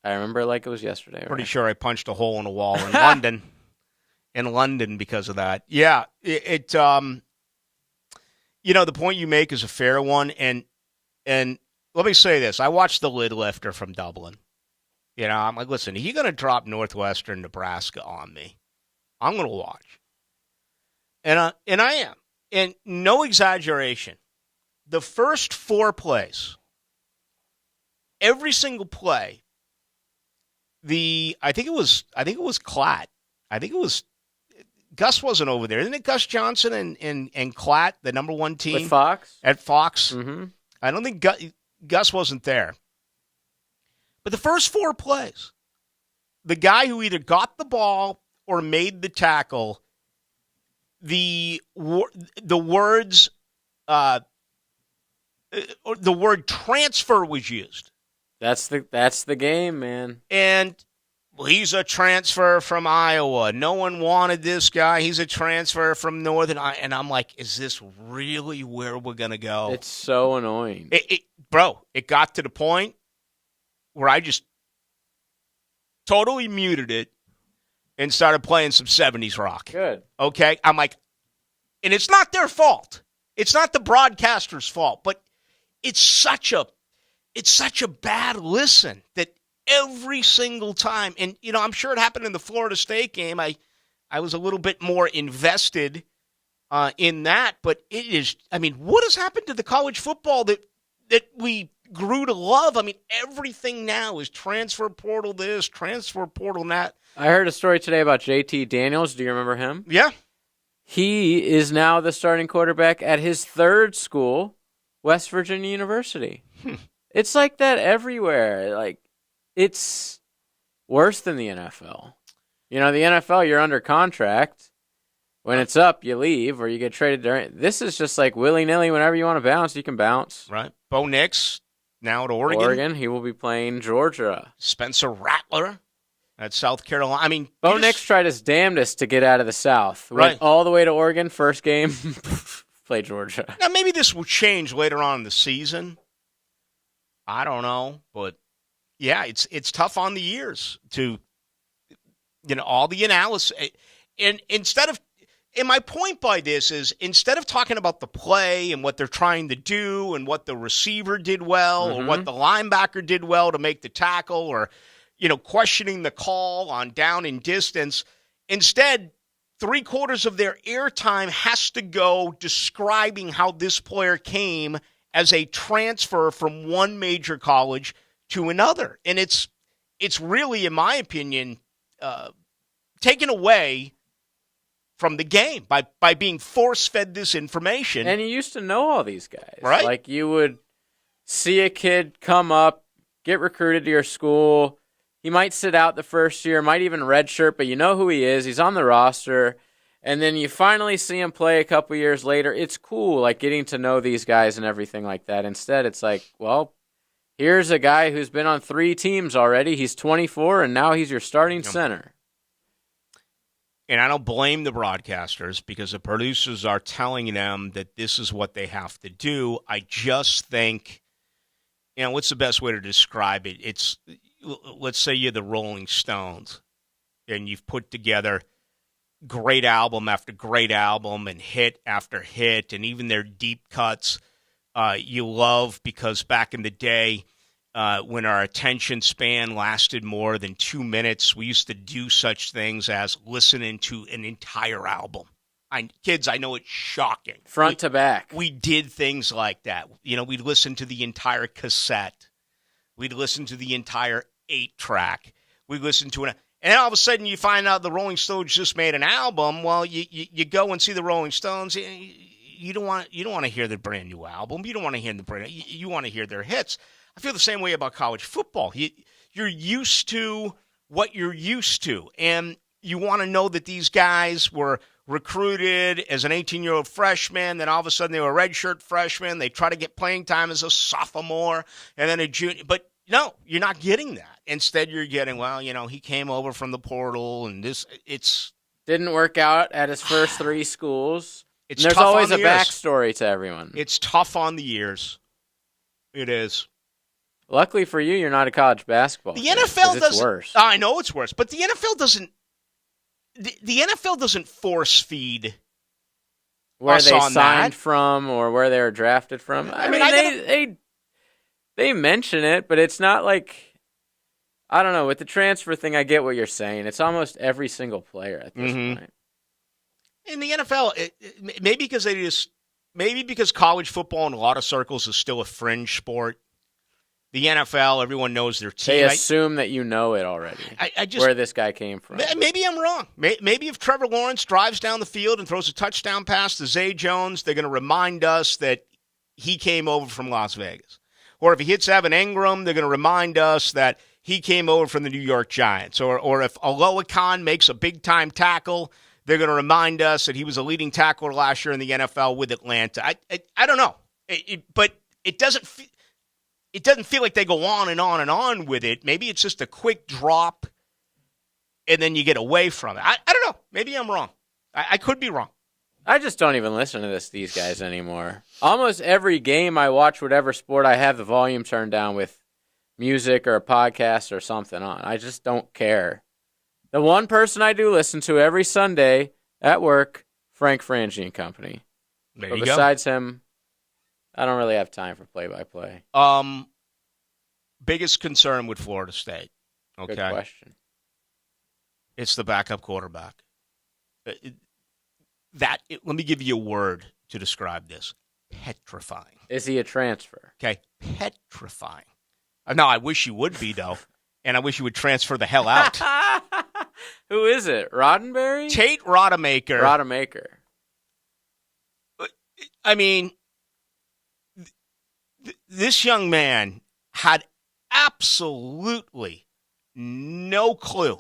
I remember it like it was yesterday. Pretty sure I punched a hole in a wall in London. In London because of that. Yeah, the point you make is a fair one. And let me say this. I watched The Lid Lifter from Dublin. I'm like, listen, are you going to drop Northwestern Nebraska on me? I'm going to watch. And I am. And no exaggeration. The first 4 plays, every single play, I think it was Klatt. I think it was Gus wasn't over there. Isn't it Gus Johnson and Klatt, the number 1 team? With Fox? At Fox. Mm-hmm. I don't think Gus wasn't there. But the first 4 plays, the guy who either got the ball or made the tackle, the words, the word transfer was used. That's the game, man. And he's a transfer from Iowa. No one wanted this guy. He's a transfer from Northern Iowa. And I'm like, is this really where we're going to go? It's so annoying. Bro, it got to the point where I just totally muted it and started playing some 70s rock. Good. Okay? I'm like, and it's not their fault. It's not the broadcaster's fault, but it's such a bad listen that every single time, and I'm sure it happened in the Florida State game. I was a little bit more invested in that, but it is. I mean, what has happened to the college football that we grew to love? I mean, everything now is transfer portal this, transfer portal that. I heard a story today about JT Daniels. Do you remember him? Yeah. He is now the starting quarterback at his 3rd school, West Virginia University. It's like that everywhere. Like, it's worse than the NFL. The NFL, you're under contract. When it's up, you leave or you get traded during. This is just like willy-nilly. Whenever you want to bounce, you can bounce. Right. Bo Nix, now at Oregon. He will be playing Georgia. Spencer Rattler at South Carolina. I mean, Bo Nix tried his damnedest to get out of the South. Went all the way to Oregon, first game, play Georgia. Now, maybe this will change later on in the season. I don't know, but yeah, it's tough on the ears to, all the analysis. And my point by this is, instead of talking about the play and what they're trying to do and what the receiver did well or what the linebacker did well to make the tackle or, questioning the call on down and distance, instead, 3/4 of their airtime has to go describing how this player came as a transfer from one major college to another. And it's really, in my opinion, taken away from the game by being force-fed this information. And you used to know all these guys. Right. Like, you would see a kid come up, get recruited to your school. He might sit out the first year, might even redshirt, but you know who he is. He's on the roster. And then you finally see him play a couple years later. It's cool, like, getting to know these guys and everything like that. Instead, it's like, well, here's a guy who's been on 3 teams already. He's 24, and now he's your starting center. And I don't blame the broadcasters because the producers are telling them that this is what they have to do. I just think, what's the best way to describe it? It's, let's say you're the Rolling Stones, and you've put together great album after great album and hit after hit, and even their deep cuts you love because back in the day when our attention span lasted more than 2 minutes, we used to do such things as listening to an entire album. Kids, I know it's shocking. Front to back. We did things like that. We'd listen to the entire cassette. We'd listen to the entire 8-track. We'd listen to an... And then all of a sudden you find out the Rolling Stones just made an album. Well, you go and see the Rolling Stones. You don't want to hear the brand new album. You don't want to hear you want to hear their hits. I feel the same way about college football. You're used to what you're used to, and you want to know that these guys were recruited as an 18-year-old freshman. Then all of a sudden they were a redshirt freshman. They try to get playing time as a sophomore and then a junior. But no, you're not getting that. Instead, you're getting, he came over from the portal, and it's didn't work out at his first 3 schools. It's and there's tough always on a the ears. backstory to everyone. It's tough on the ears. It is. Luckily for you, you're not a college basketball. The fan, NFL doesn't. It's worse. I know it's worse, but the NFL doesn't. The NFL doesn't force feed where us they on signed that. from or where they were drafted from. I mean, they mention it, but it's not like, I don't know. With the transfer thing, I get what you're saying. It's almost every single player at this point. In the NFL, maybe because college football in a lot of circles is still a fringe sport. The NFL, everyone knows their team. They assume that you know it already. I just, where this guy came from. Maybe I'm wrong. Maybe if Trevor Lawrence drives down the field and throws a touchdown pass to Zay Jones, they're going to remind us that he came over from Las Vegas. Or if he hits Evan Ingram, they're going to remind us that he came over from the New York Giants. Or if Aloha Khan makes a big-time tackle, they're going to remind us that he was a leading tackler last year in the NFL with Atlanta. I don't know. But it doesn't feel like they go on and on and on with it. Maybe it's just a quick drop, and then you get away from it. I don't know. Maybe I'm wrong. I could be wrong. I just don't even listen to these guys anymore. Almost every game I watch, whatever sport, I have the volume turned down with music or a podcast or something on. I just don't care. The one person I do listen to every Sunday at work, Frank Frangie and Company. There but you besides him, I don't really have time for play-by-play. Biggest concern with Florida State. Okay. Good question. It's the backup quarterback. Let me give you a word to describe this. Petrifying. Is he a transfer? Okay. Petrifying. No, I wish you would be, though. And I wish you would transfer the hell out. Who is it? Roddenberry? Tate Rodemaker. Rodemaker. I mean, this young man had absolutely no clue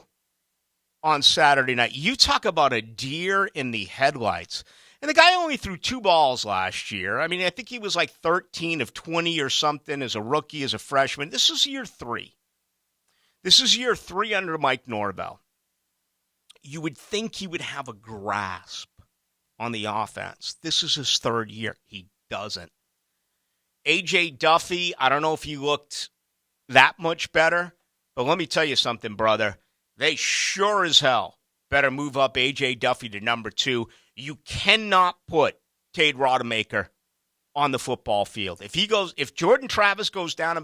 on Saturday night. You talk about a deer in the headlights. And the guy only threw 2 balls last year. I mean, I think he was like 13 of 20 or something as a rookie, as a freshman. This is year 3. This is year 3 under Mike Norvell. You would think he would have a grasp on the offense. This is his 3rd year. He doesn't. A.J. Duffy, I don't know if he looked that much better, but let me tell you something, brother. They sure as hell better move up A.J. Duffy to number 2. You cannot put Tate Rodemaker on the football field. If Jordan Travis goes down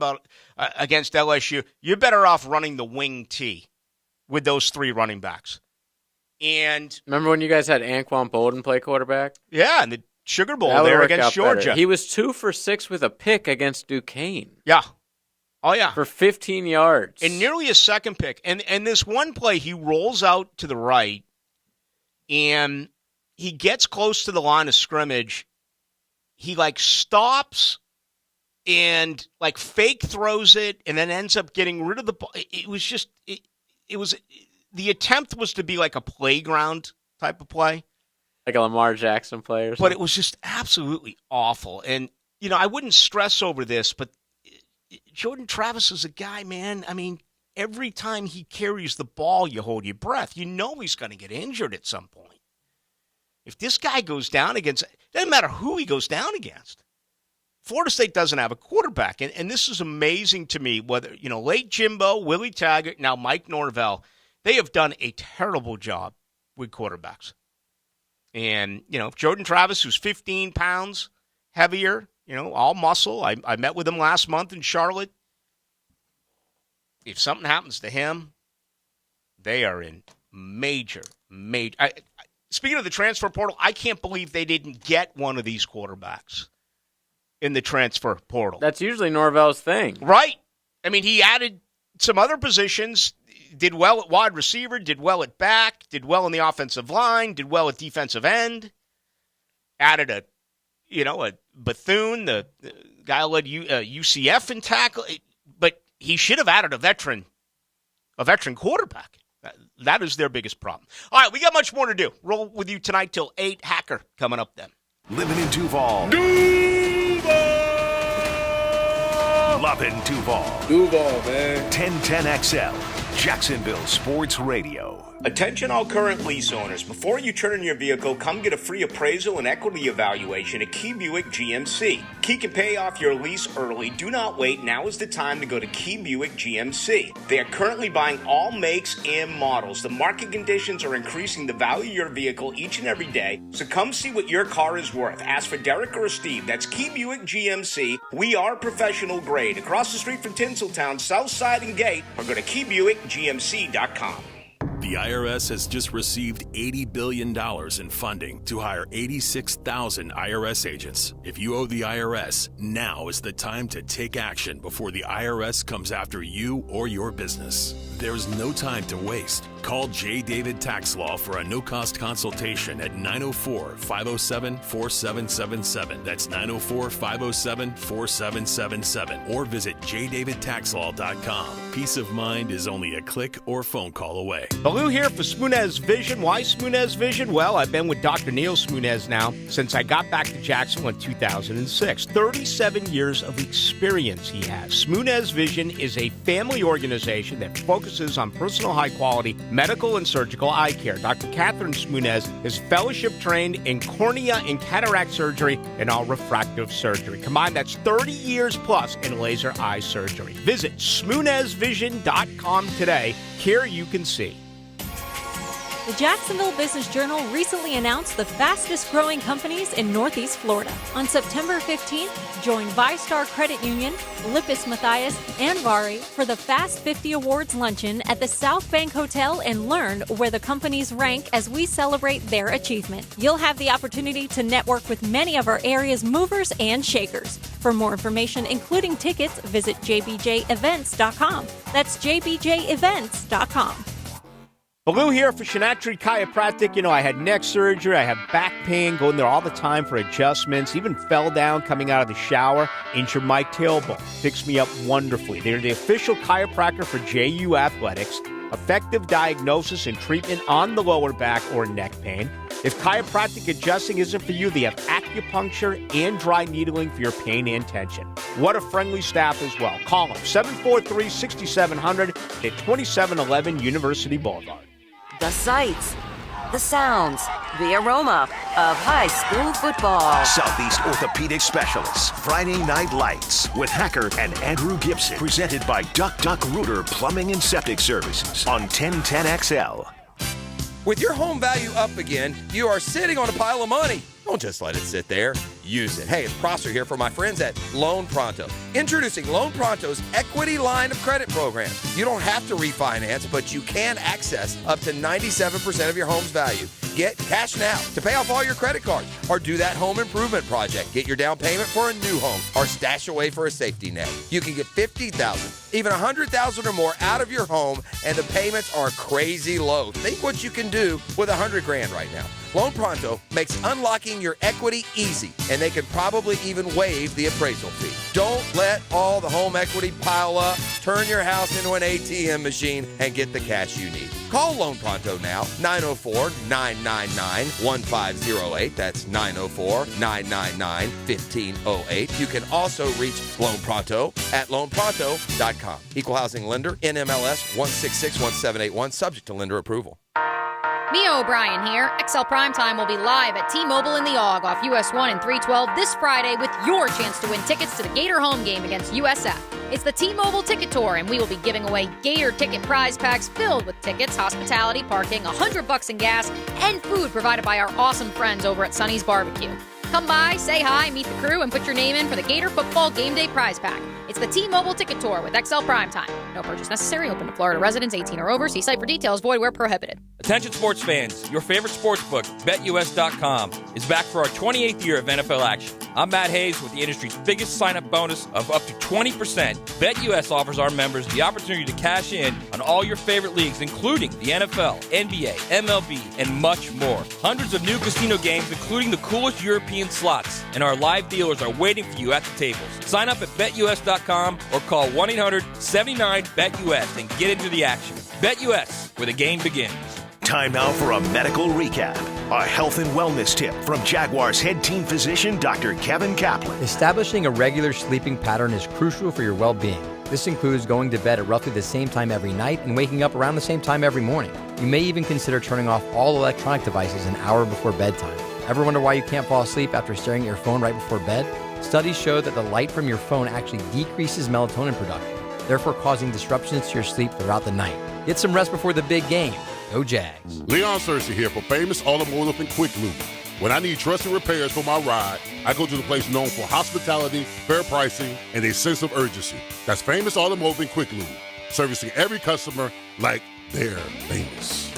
against LSU, you're better off running the wing T with those 3 running backs. And remember when you guys had Anquan Bolden play quarterback? Yeah, and the Sugar Bowl there against Georgia. Better. He was 2 for 6 with a pick against Duquesne. Yeah. Oh, yeah. For 15 yards. And nearly a second pick. And this one play, he rolls out to the right, and he gets close to the line of scrimmage. He, stops and, fake throws it and then ends up getting rid of the ball. It was just the attempt was to be like a playground type of play. Like a Lamar Jackson play or something. But it was just absolutely awful. And, I wouldn't stress over this, but Jordan Travis is a guy, man. I mean, every time he carries the ball, you hold your breath. You know he's going to get injured at some point. If this guy goes down against, it doesn't matter who he goes down against. Florida State doesn't have a quarterback. And this is amazing to me, whether, late Jimbo, Willie Taggart, now Mike Norvell, they have done a terrible job with quarterbacks. And, Jordan Travis, who's 15 pounds heavier, all muscle. I met with him last month in Charlotte. If something happens to him, they are in major. Speaking of the transfer portal, I can't believe they didn't get one of these quarterbacks in the transfer portal. That's usually Norvell's thing. Right. I mean, he added some other positions, did well at wide receiver, did well at back, did well in the offensive line, did well at defensive end, added a Bethune, the guy who led UCF in tackle, but he should have added a veteran quarterback. That is their biggest problem. All right, we got much more to do. Roll with you tonight till 8. Hacker coming up then. Living in Duval. Loving Duval. Duval, man. 1010 XL, Jacksonville Sports Radio. Attention all current lease owners. Before you turn in your vehicle, come get a free appraisal and equity evaluation at Key Buick GMC. Key can pay off your lease early. Do not wait. Now is the time to go to Key Buick GMC. They are currently buying all makes and models. The market conditions are increasing the value of your vehicle each and every day. So come see what your car is worth. Ask for Derek or Steve. That's Key Buick GMC. We are professional grade. Across the street from Tinseltown, South Side and Gate, or go to KeyBuickGMC.com. The IRS has just received $80 billion in funding to hire 86,000 IRS agents. If you owe the IRS, now is the time to take action before the IRS comes after you or your business. There's no time to waste. Call J. David Tax Law for a no-cost consultation at 904-507-4777. That's 904-507-4777. Or visit jdavidtaxlaw.com. Peace of mind is only a click or phone call away. Ballou here for Smunez Vision. Why Smunez Vision? Well, I've been with Dr. Neil Smunez now since I got back to Jacksonville in 2006. 37 years of experience he has. Smunez Vision is a family organization that focuses on personal high-quality medical and surgical eye care. Dr. Catherine Smunez is fellowship trained in cornea and cataract surgery and all refractive surgery. Combined, that's 30 years plus in laser eye surgery. Visit SmunezVision.com today. Here you can see. The Jacksonville Business Journal recently announced the fastest growing companies in Northeast Florida. On September 15th, join ViStar Credit Union, Lippis Mathias, and Vari for the Fast 50 Awards Luncheon at the South Bank Hotel and learn where the companies rank as we celebrate their achievement. You'll have the opportunity to network with many of our area's movers and shakers. For more information, including tickets, visit jbjevents.com. That's jbjevents.com. Ballou here for Shinatri Chiropractic. You know, I had neck surgery, I have back pain, going there all the time for adjustments, even fell down coming out of the shower, injured my tailbone. Fixed me up wonderfully. They're the official chiropractor for JU Athletics. Effective diagnosis and treatment on the lower back or neck pain. If chiropractic adjusting isn't for you, they have acupuncture and dry needling for your pain and tension. What a friendly staff as well. Call them 743-6700 at 2711 University Boulevard. The sights, the sounds, the aroma of high school football. Southeast Orthopedic Specialists, Friday Night Lights with Hacker and Andrew Gibson. Presented by Duck Duck Rooter Plumbing and Septic Services on 1010XL. With your home value up again, you are sitting on a pile of money. Don't just let it sit there. Use it. Hey, it's Prosser here for my friends at Loan Pronto. Introducing Loan Pronto's Equity Line of Credit program. You don't have to refinance, but you can access up to 97% of your home's value. Get cash now to pay off all your credit cards or do that home improvement project. Get your down payment for a new home or stash away for a safety net. You can get $50,000, even $100,000 or more out of your home, and the payments are crazy low. Think what you can do with $100,000 right now. Loan Pronto makes unlocking your equity easy, and they can probably even waive the appraisal fee. Don't let all the home equity pile up. Turn your house into an ATM machine and get the cash you need. Call Loan Pronto now, 904-999-1508. That's 904-999-1508. You can also reach Loan Pronto at loanpronto.com. Equal housing lender, NMLS 1661781, subject to lender approval. Mia O'Brien here. XL Primetime will be live at T-Mobile in the AUG off US 1 and 312 this Friday with your chance to win tickets to the Gator home game against USF. It's the T-Mobile Ticket Tour, and we will be giving away Gator ticket prize packs filled with tickets, hospitality, parking, $100 in gas, and food provided by our awesome friends over at Sonny's Barbecue. Come by, say hi, meet the crew, and put your name in for the Gator Football Game Day prize pack. It's the T-Mobile Ticket Tour with XL Primetime. No purchase necessary. Open to Florida residents 18 or over. See site for details. Void where prohibited. Attention sports fans. Your favorite sports book, BetUS.com, is back for our 28th year of NFL action. I'm Matt Hayes with the industry's biggest sign-up bonus of up to 20%. BetUS offers our members the opportunity to cash in on all your favorite leagues, including the NFL, NBA, MLB, and much more. Hundreds of new casino games, including the coolest European slots, and our live dealers are waiting for you at the tables. Sign up at BetUS.com or call 1-800-79-BET-US and get into the action. BetUS, where the game begins. Time now for a medical recap. A health and wellness tip from Jaguars head team physician Dr. Kevin Kaplan. Establishing a regular sleeping pattern is crucial for your well-being. This includes going to bed at roughly the same time every night and waking up around the same time every morning. You may even consider turning off all electronic devices an hour before bedtime. Ever wonder why you can't fall asleep after staring at your phone right before bed? Studies show that the light from your phone actually decreases melatonin production, therefore causing disruptions to your sleep throughout the night. Get some rest before the big game. Go Jags. Leon Searcy here for Famous Automotive and Quick Lube. When I need trusted repairs for my ride, I go to the place known for hospitality, fair pricing, and a sense of urgency. That's Famous Automotive and Quick Lube, servicing every customer like they're famous.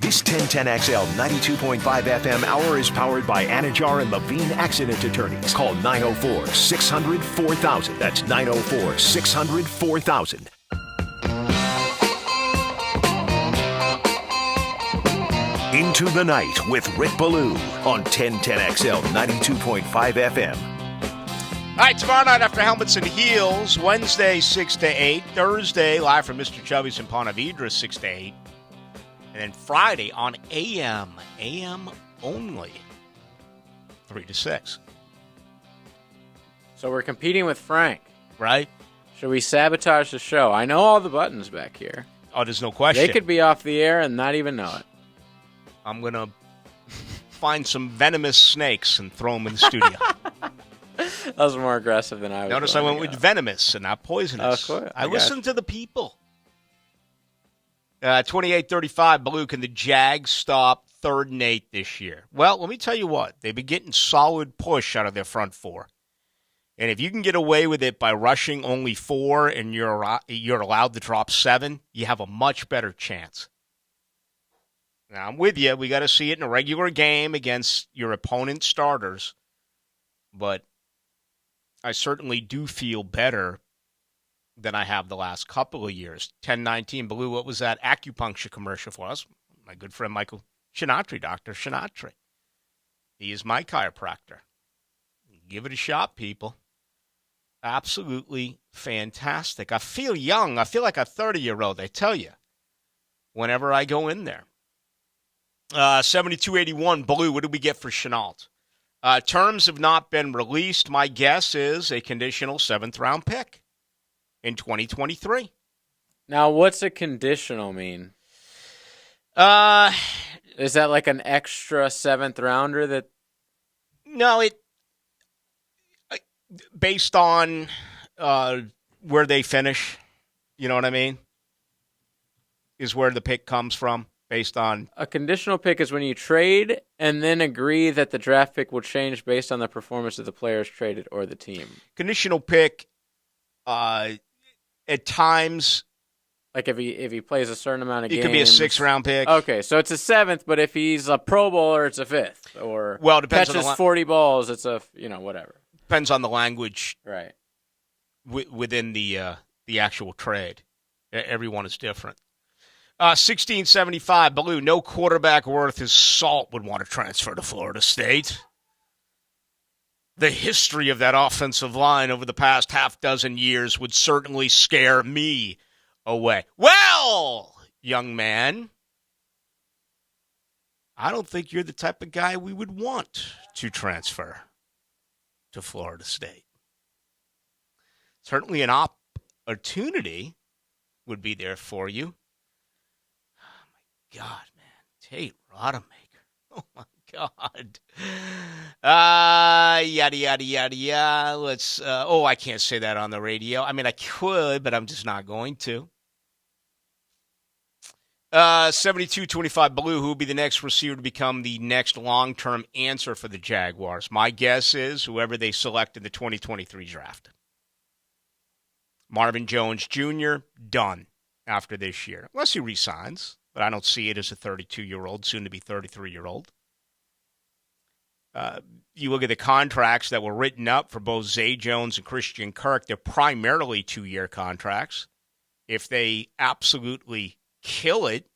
This 1010XL 92.5 FM hour is powered by Anajar and Levine Accident Attorneys. Call 904-600-4000. That's 904-600-4000. Into the Night with Rick Ballou on 1010XL 92.5 FM. All right, tomorrow night after Helmets and Heels, Wednesday 6 to 8, Thursday live from Mr. Chubby's in Ponte Vedra 6 to 8, and then Friday on AM only, 3 to 6. So we're competing with Frank. Right. Should we sabotage the show? I know all the buttons back here. Oh, there's no question. They could be off the air and not even know it. I'm going to find some venomous snakes and throw them in the studio. That was more aggressive than I was. Notice I went with venomous and not poisonous. Of course. I listened to the people. 28-35, Ballou, can the Jags stop 3rd and 8 this year? Well, let me tell you what. They've been getting solid push out of their front four. And if you can get away with it by rushing only 4 and you're allowed to drop 7, you have a much better chance. Now, I'm with you. We got to see it in a regular game against your opponent's starters. But I certainly do feel better than I have the last couple of years. 10-19, Ballou, what was that acupuncture commercial for us? My good friend Michael Shinatri, Dr. Shinatri. He is my chiropractor. Give it a shot, people. Absolutely fantastic. I feel young. I feel like a 30-year-old, I tell you, whenever I go in there. 72-81, Ballou, what did we get for Chenault? Terms have not been released. My guess is a conditional 7th-round pick in 2023. Now, what's a conditional mean? Is that like an extra 7th rounder that? No, it based on where they finish. You know what I mean? Is where the pick comes from. Based on a conditional pick is when you trade and then agree that the draft pick will change based on the performance of the players traded or the team. Conditional pick, at times, like if he plays a certain amount of games, it could be a 6th-round pick. Okay, so it's a 7th, but if he's a Pro Bowler, it's a 5th. Or well, it depends catches on 40 balls, it's a whatever. Depends on the language, right? Within the actual trade, everyone is different. 1675, Ballou, no quarterback worth his salt would want to transfer to Florida State. The history of that offensive line over the past half-dozen years would certainly scare me away. Well, young man, I don't think you're the type of guy we would want to transfer to Florida State. Certainly an opportunity would be there for you. God, man. Tate Rodemaker. Oh, my God. Yada, yada, yada, yada. Let's, I can't say that on the radio. I mean, I could, but I'm just not going to. 72-25, Ballou, who will be the next receiver to become the next long-term answer for the Jaguars? My guess is whoever they select in the 2023 draft. Marvin Jones Jr., done after this year. Unless he resigns. But I don't see it as a 32-year-old, soon to be 33-year-old. You look at the contracts that were written up for both Zay Jones and Christian Kirk. They're primarily 2-year contracts. If they absolutely kill it,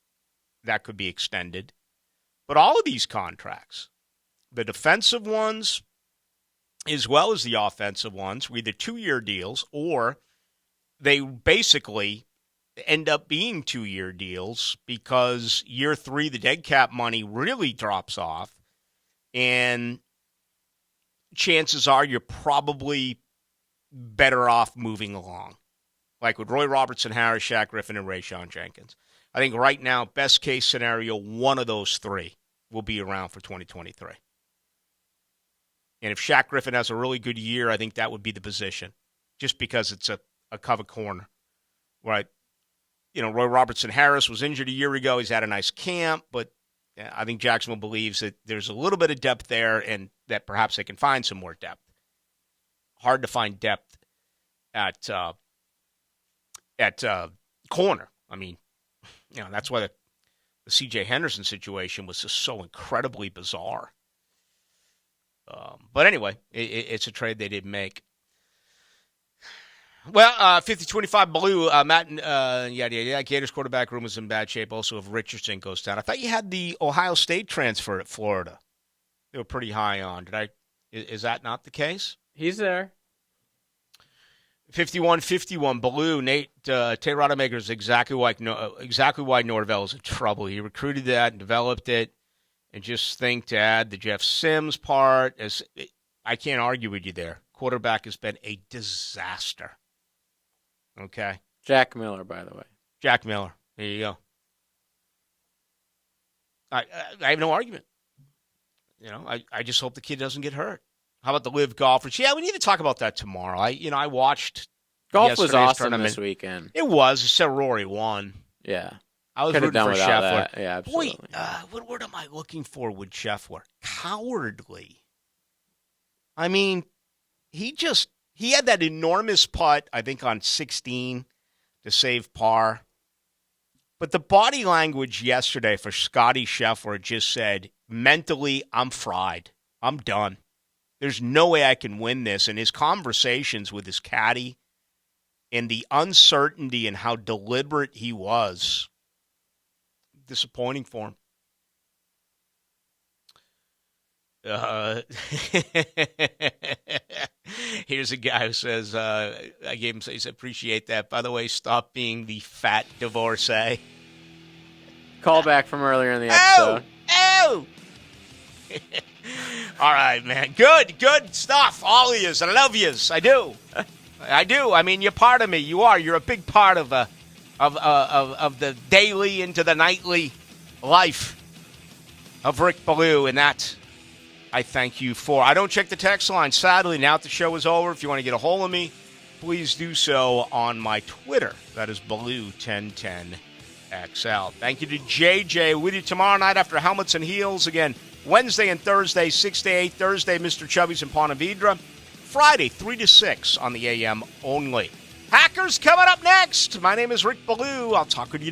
that could be extended. But all of these contracts, the defensive ones as well as the offensive ones, were either 2-year deals or they basically end up being 2-year deals because year 3, the dead cap money really drops off, and chances are you're probably better off moving along. Like with Roy Robertson, Harris, Shaq Griffin, and Rayshon Jenkins. I think right now, best case scenario, one of those 3 will be around for 2023. And if Shaq Griffin has a really good year, I think that would be the position, just because it's a cover corner, right? Roy Robertson Harris was injured a year ago. He's had a nice camp, but I think Jacksonville believes that there's a little bit of depth there and that perhaps they can find some more depth. Hard to find depth at corner. I mean, that's why the C.J. Henderson situation was just so incredibly bizarre. But anyway, it's a trade they didn't make. Well, 50-25 Ballou, Matt, Gators quarterback room is in bad shape. Also, if Richardson goes down. I thought you had the Ohio State transfer at Florida. They were pretty high on. Is that not the case? He's there. 51-51 Ballou. Tate Rodemaker is exactly why Norvell is in trouble. He recruited that and developed it. And just think to add the Jeff Sims part. I can't argue with you there. Quarterback has been a disaster. Okay. Jack Miller, by the way. Jack Miller. There you go. I have no argument. I just hope the kid doesn't get hurt. How about the live golfers? Yeah, we need to talk about that tomorrow. I watched golf was awesome tournament. this weekend. It was. Except Rory won. Yeah. I was rooting rooting for Scheffler. That. Yeah, absolutely. What word am I looking for with Scheffler? Cowardly. I mean, he had that enormous putt, I think, on 16 to save par. But the body language yesterday for Scotty Scheffler just said, mentally, I'm fried. I'm done. There's no way I can win this. And his conversations with his caddy and the uncertainty and how deliberate he was, disappointing for him. Here's a guy who says, I gave him, he said, appreciate that. By the way, stop being the fat divorcee. Callback from earlier in the episode. Oh! All right, man. Good stuff. All of yous. I love yous. I do. I mean, you're part of me. You are. You're a big part of the daily into the nightly life of Rick Ballou, and that I thank you for. I don't check the text line, sadly, now that the show is over. If you want to get a hold of me, please do so on my Twitter. That is Ballou1010XL. Thank you to JJ. With you tomorrow night after Helmets and Heels. Again, Wednesday and Thursday, 6 to 8. Thursday, Mr. Chubby's in Ponte Vedra. Friday, 3 to 6 on the AM only. Hackers coming up next. My name is Rick Ballou. I'll talk with you tomorrow.